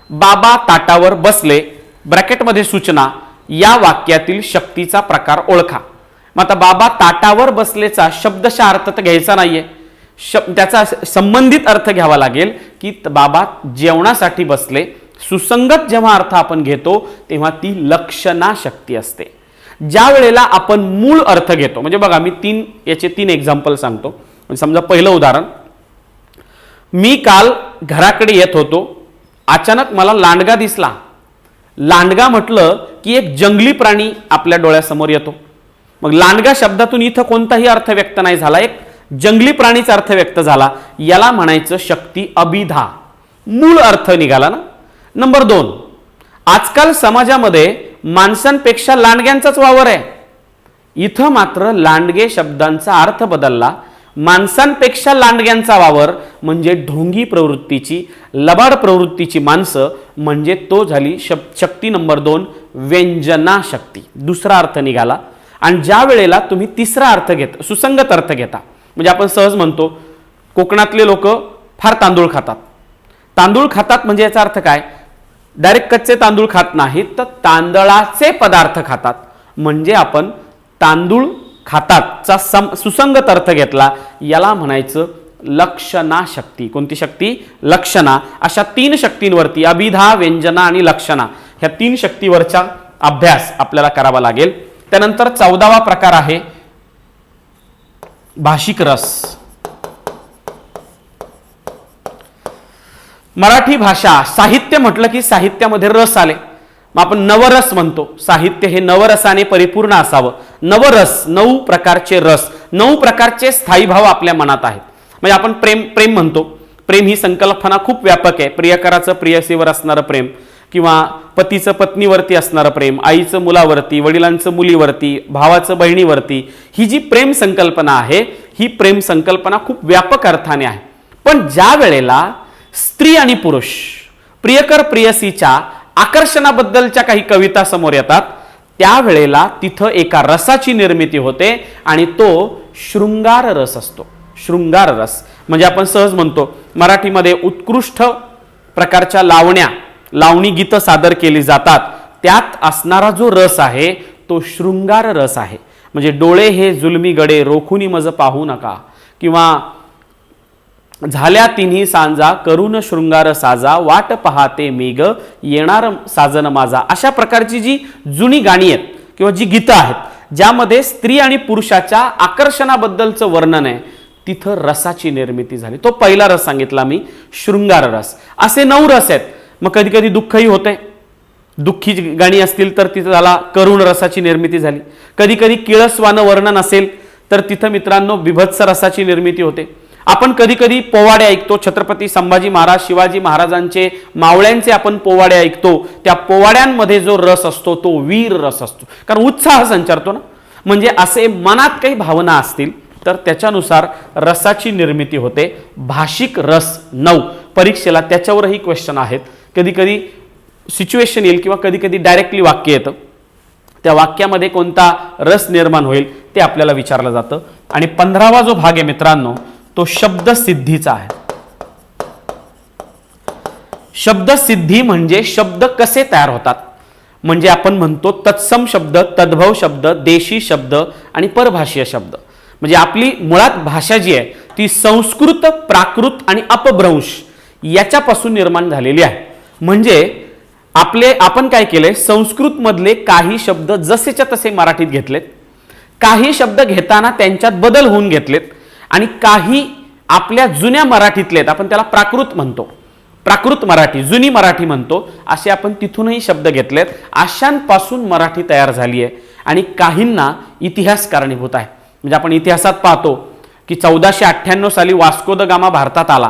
बाबा ताटावर बसले ब्रॅकेटमध्ये सूचना, या वाक्यातील शक्तीचा प्रकार ओळखा. मग आता बाबा ताटावर बसलेचा शब्दशः अर्थ तर घ्यायचा नाहीये, त्याचा संबंधित अर्थ घ्यावा लागेल की बाबा जेवणासाठी बसले. सुसंगत जेव्हा अर्थ आपण घेतो तेव्हा ती लक्षणा शक्ती असते. ज्या वेळेला आपण मूळ अर्थ घेतो, म्हणजे बघा मी याचे 3 एक्झाम्पल सांगतो. म्हणजे समजा पहिलं उदाहरण, मी काल घराकडे येत होतो, अचानक मला लांडगा दिसला. लांडगा म्हटलं की एक जंगली प्राणी आपल्या डोळ्यासमोर येतो. मग लांडगा शब्दातून इथं कोणताही अर्थ व्यक्त नाही झाला, एक जंगली प्राणीचा अर्थ व्यक्त झाला. याला म्हणायचं शक्ती अभिधा, मूळ अर्थ निघाला ना. नंबर 2, आजकाल समाजामध्ये माणसांपेक्षा लांडग्यांचाच वावर आहे. इथं मात्र लांडगे शब्दांचा अर्थ बदलला. माणसांपेक्षा लांडग्यांचा वावर म्हणजे ढोंगी प्रवृत्तीची, लबाड प्रवृत्तीची माणसं, म्हणजे तो झाली शक्ती नंबर 2, व्यंजना शक्ती. दुसरा अर्थ निघाला. आणि ज्या वेळेला तुम्ही तिसरा अर्थ घेता, सुसंगत अर्थ घेता, म्हणजे आपण सहज म्हणतो कोकणातले लोक फार तांदूळ खातात. तांदूळ खातात म्हणजे याचा अर्थ काय, डायरेक्ट कच्चे तांदूळ खात नाहीत, तर तांदळाचे पदार्थ खातात. म्हणजे आपण तांदूळ खातातचा सुसंगत अर्थ घेतला. याला म्हणायचं लक्षणा शक्ती. कोणती शक्ती? लक्षणा. अशा 3 शक्तींवरती, अभिधा, व्यंजना आणि लक्षणा, ह्या 3 शक्तीवरचा अभ्यास आपल्याला करावा लागेल. त्यानंतर 14वा प्रकार आहे भाषिक रस. मराठी भाषा साहित्य म्हटलं की साहित्यामध्ये रस आले. मग आपण नवरस म्हणतो. साहित्य हे नवरसाने परिपूर्ण असावं. नवरस, 9 प्रकारचे रस, 9 प्रकारचे स्थायी भाव आपल्या मनात आहेत. म्हणजे आपण प्रेम म्हणतो. प्रेम ही संकल्पना खूप व्यापक आहे. प्रियकराचं प्रियसीवर असणारं प्रेम, किंवा पतीचं पत्नीवरती असणारं प्रेम, आईचं मुलावरती, वडिलांचं मुलीवरती, भावाचं बहिणीवरती, ही जी प्रेम संकल्पना आहे, ही प्रेम संकल्पना खूप व्यापक अर्थाने आहे. पण ज्या वेळेला स्त्री आणि पुरुष, प्रियकर प्रियसीच्या आकर्षणाबद्दलच्या काही कविता समोर येतात, त्यावेळेला तिथं एका रसाची निर्मिती होते आणि तो शृंगार रस असतो. शृंगार रस म्हणजे आपण सहज म्हणतो मराठीमध्ये उत्कृष्ट प्रकारच्या लावणी गीतं सादर केली जातात. त्यात असणारा जो रस आहे तो शृंगार रस आहे. म्हणजे डोळे हे जुलमी गडे रोखुनी मज पाहू नका, किंवा झाल्या तिन्ही सांजा करून शृंगार साजा, वाट पाहते मी ग येणार साजन माझा. अशा प्रकारची जी जुनी गाणी आहेत किंवा जी गीतं आहेत, ज्यामध्ये स्त्री आणि पुरुषाच्या आकर्षणाबद्दलचं वर्णन आहे, तिथं रसाची निर्मिती झाली. तो पहिला रस सांगितला मी, शृंगार रस. असे 9 रस आहेत. मग कधी कधी दुःखही होते. दुःखी गाणी असतील तर तिथं झाला करुण रसाची निर्मिती झाली. कधी कधी किळसवानं वर्णन असेल तर तिथं मित्रांनो बिभत्स रसाची निर्मिती होते. आपण कधी कधी पोवाडे ऐकतो. छत्रपती संभाजी महाराज, शिवाजी महाराजांचे, मावळ्यांचे आपण पोवाडे ऐकतो. त्या पोवाड्यांमध्ये जो रस असतो तो वीर रस असतो, कारण उत्साह संचारतो ना. म्हणजे असे मनात काही भावना असतील तर त्याच्यानुसार रसाची निर्मिती होते. भाषिक रस 9. परीक्षेला त्याच्यावरही क्वेश्चन आहेत. कधी कधी सिच्युएशन येईल किंवा कधी कधी डायरेक्टली वाक्य येतं. त्या वाक्यामध्ये कोणता रस निर्माण होईल ते आपल्याला विचारलं जातं. आणि 15वा जो भाग आहे मित्रांनो, तो शब्दसिद्धीचा आहे. शब्दसिद्धी म्हणजे शब्द कसे तयार होतात. म्हणजे आपण म्हणतो तत्सम शब्द, तद्भव शब्द, देशी शब्द आणि परभाषीय शब्द. म्हणजे आपली मुळात भाषा जी आहे ती संस्कृत, प्राकृत आणि अपभ्रंश याच्यापासून निर्माण झालेली आहे. म्हणजे आपण काय केलंय, संस्कृत मधले काही शब्द जसेच्या तसे मराठीत घेतलेत, काही शब्द घेताना त्यांच्यात बदल होऊन घेतलेत, आणि काही आपल्या जुन्या मराठीतले आहेत, आपण त्याला प्राकृत म्हणतो, प्राकृत मराठी, जुनी मराठी म्हणतो, असे आपण तिथूनही शब्द घेतलेत. अशांपासून मराठी तयार झाली आहे. आणि काहींना इतिहास कारणीभूत आहे. म्हणजे आपण इतिहासात पाहतो की 1498 साली वास्को द गामा भारतात आला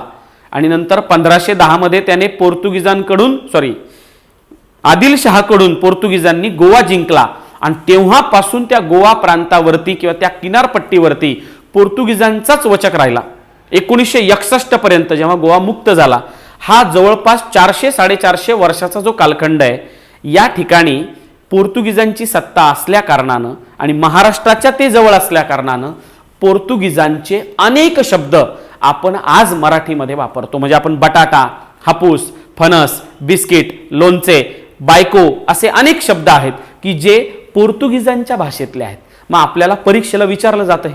आणि नंतर 1510 मध्ये त्याने आदिलशहाकडून पोर्तुगीजांनी गोवा जिंकला आणि तेव्हापासून त्या गोवा प्रांतावरती किंवा त्या किनारपट्टीवरती पोर्तुगीजांचाच वचक राहिला. 1961 पर्यंत जेव्हा गोवा मुक्त झाला, हा जवळपास 400-450 वर्षाचा जो कालखंड आहे, या ठिकाणी पोर्तुगीजांची सत्ता असल्या कारणानं आणि महाराष्ट्राच्या ते जवळ असल्या कारणानं पोर्तुगीजांचे अनेक शब्द आपण आज मराठीमध्ये वापरतो. म्हणजे आपण बटाटा, हापूस, फणस, बिस्किट, लोणचे, बायको असे अनेक शब्द आहेत की जे पोर्तुगीजांच्या भाषेतले आहेत. मग आपल्याला परीक्षेला विचारलं जातं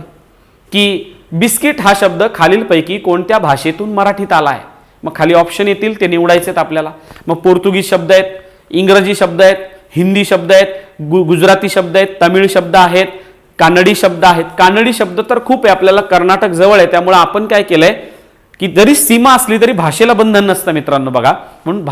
की बिस्किट हा शब्द खालीलपैकी कोणत्या भाषेतून मराठीत आला आहे. मग खाली ऑप्शन येतील, ते निवडायचे आपल्याला. मग पोर्तुगीज शब्द आहेत, इंग्रजी शब्द आहेत, हिंदी शब्द आहेत, गुजराती शब्द आहेत, तमिळ शब्द आहेत, कानडी शब्द आहेत. कानडी शब्द तर खूप आहे, आपल्याला कर्नाटक जवळ आहे, त्यामुळे आपण काय केलंय की जरी सीमा असली तरी भाषेला बंधन नसतं मित्रांनो बघा. म्हणून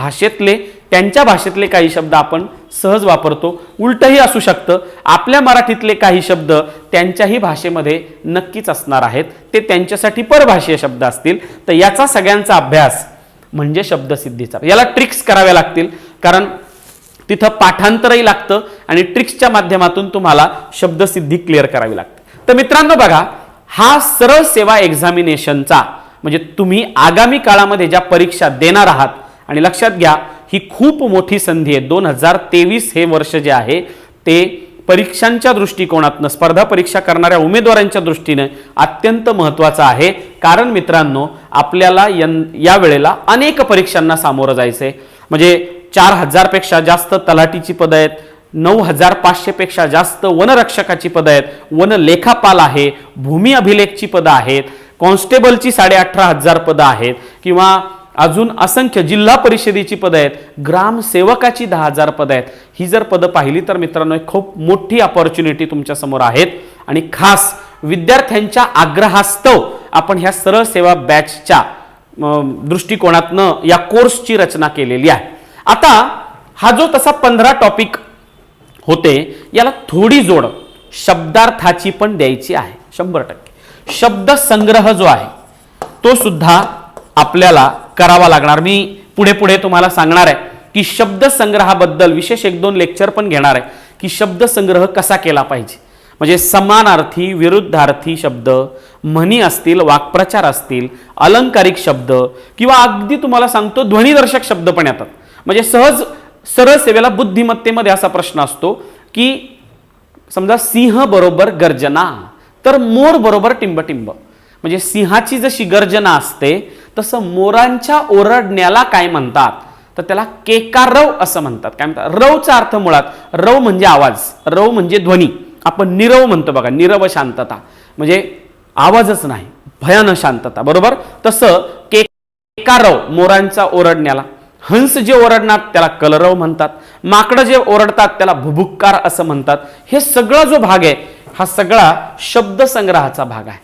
त्यांच्या भाषेतले काही शब्द आपण सहज वापरतो. उलटही असू शकतं, आपल्या मराठीतले काही शब्द त्यांच्याही भाषेमध्ये नक्कीच असणार आहेत, ते त्यांच्यासाठी परभाषीय शब्द असतील. तर याचा सगळ्यांचा अभ्यास म्हणजे शब्दसिद्धीचा. याला ट्रिक्स कराव्या लागतील, कारण तिथं पाठांतरही लागतं आणि ट्रिक्सच्या माध्यमातून तुम्हाला शब्दसिद्धी क्लिअर करावी लागते. तर मित्रांनो बघा, हा सरळ सेवा एक्झामिनेशनचा म्हणजे तुम्ही आगामी काळामध्ये ज्या परीक्षा देणार आहात, आणि लक्षात घ्या ही खूप मोठी संधी आहे. 2023 हे वर्ष जे आहे ते परीक्षांच्या दृष्टिकोनातून, स्पर्धा परीक्षा करणाऱ्या उमेदवारांच्या दृष्टीने अत्यंत महत्त्वाचं आहे. कारण मित्रांनो, आपल्याला या वेळेला अनेक परीक्षांना सामोरं जायचंय. म्हणजे 4000 पेक्षा जास्त तलाठीची पदं आहेत, 9500 पेक्षा जास्त वनरक्षकाची पदं आहेत, वनलेखापाल आहे, भूमी अभिलेखची पदं आहेत, कॉन्स्टेबलची 18,500 पदं आहेत, किंवा अजून असंख्य जिल्हा परिषदेची पदं आहेत, ग्रामसेवकाची 10,000 पदं आहेत. ही जर पदं पाहिली तर मित्रांनो खूप मोठी अपॉर्च्युनिटी तुमच्या समोर आहेत. आणि खास विद्यार्थ्यांच्या आग्रहास्तव आपण ह्या सरळ सेवा बॅचच्या दृष्टिकोनातनं या कोर्सची रचना केलेली आहे. आता हा जो तसा 15 टॉपिक होते, याला थोडी जोड शब्दार्थाची पण द्यायची आहे. 100% शब्द संग्रह जो आहे तो सुद्धा आपल्याला करावा लागणार. मी पुढे पुढे तुम्हाला सांगणार आहे की शब्द संग्रहाबद्दल विशेष 1-2 लेक्चर पण घेणार आहे की शब्द संग्रह कसा केला पाहिजे. म्हणजे समानार्थी, विरुद्धार्थी शब्द, म्हणी असतील, वाक्प्रचार असतील, अलंकारिक शब्द, किंवा अगदी तुम्हाला सांगतो ध्वनिदर्शक शब्द पण येतात. म्हणजे सहज सरळ सेवेला बुद्धिमत्तेमध्ये असा प्रश्न असतो की समजा सिंह बरोबर गर्जना, तर मोर बरोबर टिंबटिंब. म्हणजे सिंहाची जशी गर्जना असते तसं मोरांच्या ओरडण्याला काय म्हणतात, तर त्याला केकारव असं म्हणतात. काय म्हणतात? रवचा अर्थ मुळात, रव म्हणजे आवाज, रव म्हणजे ध्वनी. आपण निरव म्हणतो बघा, निरव शांतता म्हणजे आवाजच नाही, भयानक शांतता, बरोबर. तसं केकारव मोरांचा ओरडण्याला. हंस जे ओरडणार त्याला कलरव म्हणतात. माकडं जे ओरडतात त्याला भुभुक्कार असं म्हणतात. हे सगळा जो भाग आहे हा सगळा शब्द संग्रहाचा भाग आहे.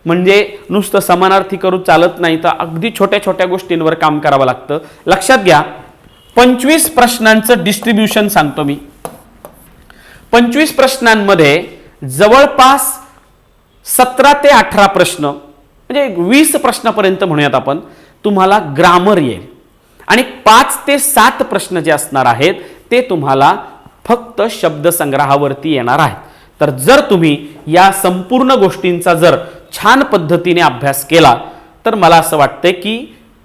म्हणजे नुसतं समानार्थी करू चालत नाही, तर अगदी छोट्या छोट्या गोष्टींवर काम करावं लागतं. लक्षात घ्या, 25 प्रश्नांचं डिस्ट्रीब्युशन सांगतो मी. 25 प्रश्नांमध्ये जवळपास 17 ते 18 प्रश्न, म्हणजे 20 प्रश्नापर्यंत म्हणूयात आपण, तुम्हाला ग्रामर येईल. आणि 5 ते 7 प्रश्न जे असणार आहेत ते तुम्हाला फक्त शब्दसंग्रहावरती येणार आहेत. तर जर तुम्ही या संपूर्ण गोष्टींचा जर छान पद्धतीने अभ्यास केला तर मला असं वाटतंय की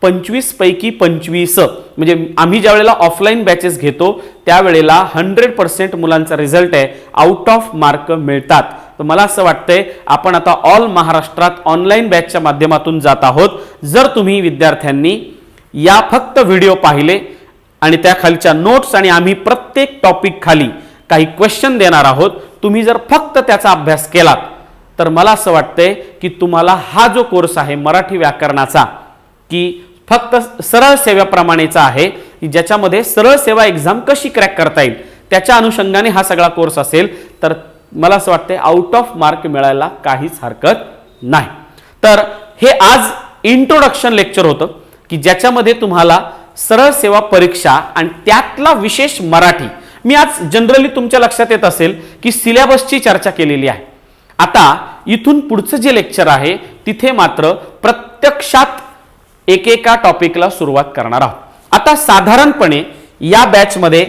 25 पैकी 25, म्हणजे आम्ही ज्या वेळेला ऑफलाईन बॅचेस घेतो त्यावेळेला 100% मुलांचा रिझल्ट आहे, आउट ऑफ मार्क मिळतात. तर मला असं वाटतंय आपण आता ऑल महाराष्ट्रात ऑनलाईन बॅचच्या माध्यमातून जात आहोत. जर तुम्ही विद्यार्थ्यांनी या फक्त व्हिडिओ पाहिले आणि त्या खालच्या नोट्स, आणि आम्ही प्रत्येक टॉपिक खाली काही क्वेश्चन देणार आहोत, तुम्ही जर फक्त त्याचा अभ्यास केलात तर मला असं वाटतंय की तुम्हाला हा जो कोर्स आहे मराठी व्याकरणाचा, की फक्त सरळ सेवेप्रमाणेचा आहे, की ज्याच्यामध्ये सरळ सेवा एक्झाम कशी क्रॅक करता येईल त्याच्या अनुषंगाने हा सगळा कोर्स असेल, तर मला असं वाटतंय आउट ऑफ मार्क मिळायला काहीच हरकत नाही. तर हे आज इंट्रोडक्शन लेक्चर होतं की ज्याच्यामध्ये तुम्हाला सरळ सेवा परीक्षा आणि त्यातला विशेष मराठी. मी आज जनरली तुमच्या लक्षात येत असेल की सिलेबसची चर्चा केलेली आहे. आता इथून पुढचं जे लेक्चर आहे तिथे मात्र प्रत्यक्षात एकेका टॉपिकला सुरुवात करणार आहोत। आता साधारणपणे या बॅचमध्ये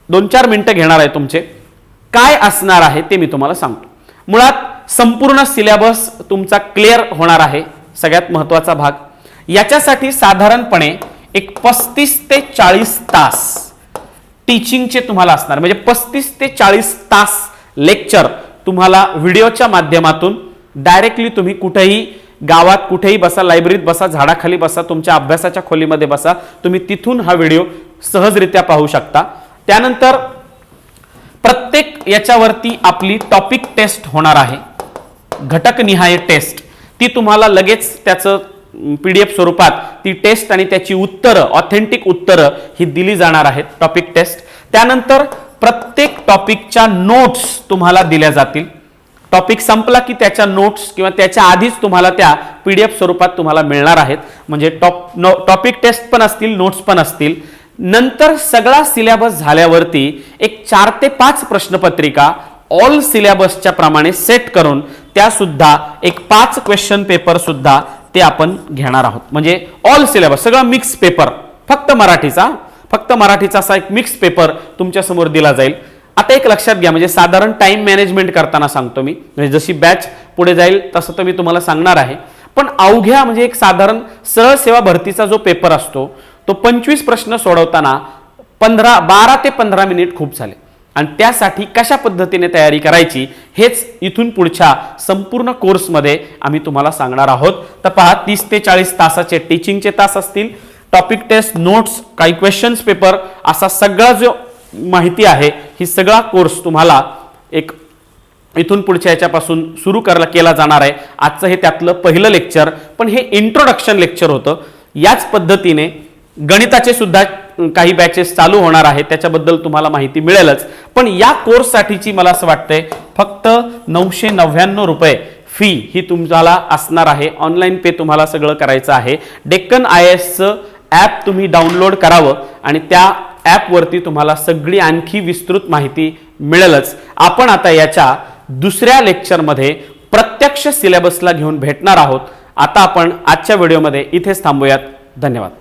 2-4 मिनिटं घेणार आहे तुमचे, काय असणार आहे ते मी तुम्हाला सांगतो। मुळात संपूर्ण सिलेबस तुमचा क्लिअर होणार आहे, सगळ्यात महत्त्वाचा भाग। याच्यासाठी साधारणपणे एक 35 ते 40 तास टीचिंगचे तुम्हाला असणार, म्हणजे 35 ते 40 तास लेक्चर तुम्हाला व्हिडिओच्या माध्यमातून डायरेक्टली तुम्ही कुठेही गावात कुठेही बसा, लायब्ररीत बसा, झाडाखाली बसा, तुमच्या अभ्यासाच्या खोलीमध्ये बसा, तुम्ही तिथून हा व्हिडिओ सहजरित्या पाहू शकता। त्यानंतर प्रत्येक याच्यावरती आपली टॉपिक टेस्ट होणार आहे, घटकनिहाय टेस्ट। ती तुम्हाला लगेच त्याचं PDF स्वरूपात ती टेस्ट आणि त्याची उत्तरं, ऑथेंटिक उत्तरं ही दिली जाणार आहेत, टॉपिक टेस्ट। त्यानंतर प्रत्येक टॉपिकच्या नोट्स तुम्हाला दिल्या जातील। टॉपिक संपला की त्याच्या नोट्स किंवा त्याच्या आधीच तुम्हाला त्या PDF स्वरूपात तुम्हाला मिळणार आहेत, म्हणजे टॉपिक टेस्ट पण असतील, नोट्स पण असतील। नंतर सगळा सिलेबस झाल्यावरती एक 4 ते 5 प्रश्नपत्रिका ऑल सिलेबसच्या प्रमाणे सेट करून त्या सुद्धा एक 5 क्वेश्चन पेपर सुद्धा ते आपण घेणार आहोत, म्हणजे ऑल सिलेबस सगळा मिक्स पेपर, फक्त मराठीचा असा एक मिक्स पेपर तुमच्या समोर दिला जाईल। आता एक लक्षात घ्या, म्हणजे साधारण टाइम मॅनेजमेंट करताना सांगतो मी, म्हणजे जशी बॅच पुढे जाईल तसं तर मी तुम्हाला सांगणार आहे, पण अवघ्या म्हणजे एक साधारण सरळ सेवा भरतीचा जो पेपर असतो तो 25 प्रश्न सोडवताना 12 ते 15 मिनिट खूप झाले, आणि त्यासाठी कशा पद्धतीने तयारी करायची हेच इथून पुढच्या संपूर्ण कोर्समध्ये आम्ही तुम्हाला सांगणार आहोत। तर पहा, 30 ते 40 तासाचे टीचिंगचे तास असतील, टॉपिक टेस्ट, नोट्स, काही क्वेश्चन्स पेपर, असा सगळा जो माहिती आहे ही सगळा कोर्स तुम्हाला एक इथून पुढच्या याच्यापासून सुरू केला जाणार आहे। आजचं हे त्यातलं पहिलं लेक्चर, पण हे इंट्रोडक्शन लेक्चर होतं। याच पद्धतीने गणिताचे सुद्धा काही बॅचेस चालू होणार आहेत, त्याच्याबद्दल तुम्हाला माहिती मिळेलच, पण या कोर्ससाठीची मला असं वाटतंय फक्त 999 रुपये फी ही तुम्हाला असणार आहे। ऑनलाईन पे तुम्हाला सगळं करायचं आहे। डेक्कन IASचं ॲप तुम्ही डाउनलोड करावं आणि त्या ॲपवरती तुम्हाला सगळी आणखी विस्तृत माहिती मिळेलच। आपण आता याच्या दुसऱ्या लेक्चरमध्ये प्रत्यक्ष सिलेबसला घेऊन भेटणार आहोत। आता आपण आजच्या व्हिडिओमध्ये इथेच थांबूयात। धन्यवाद।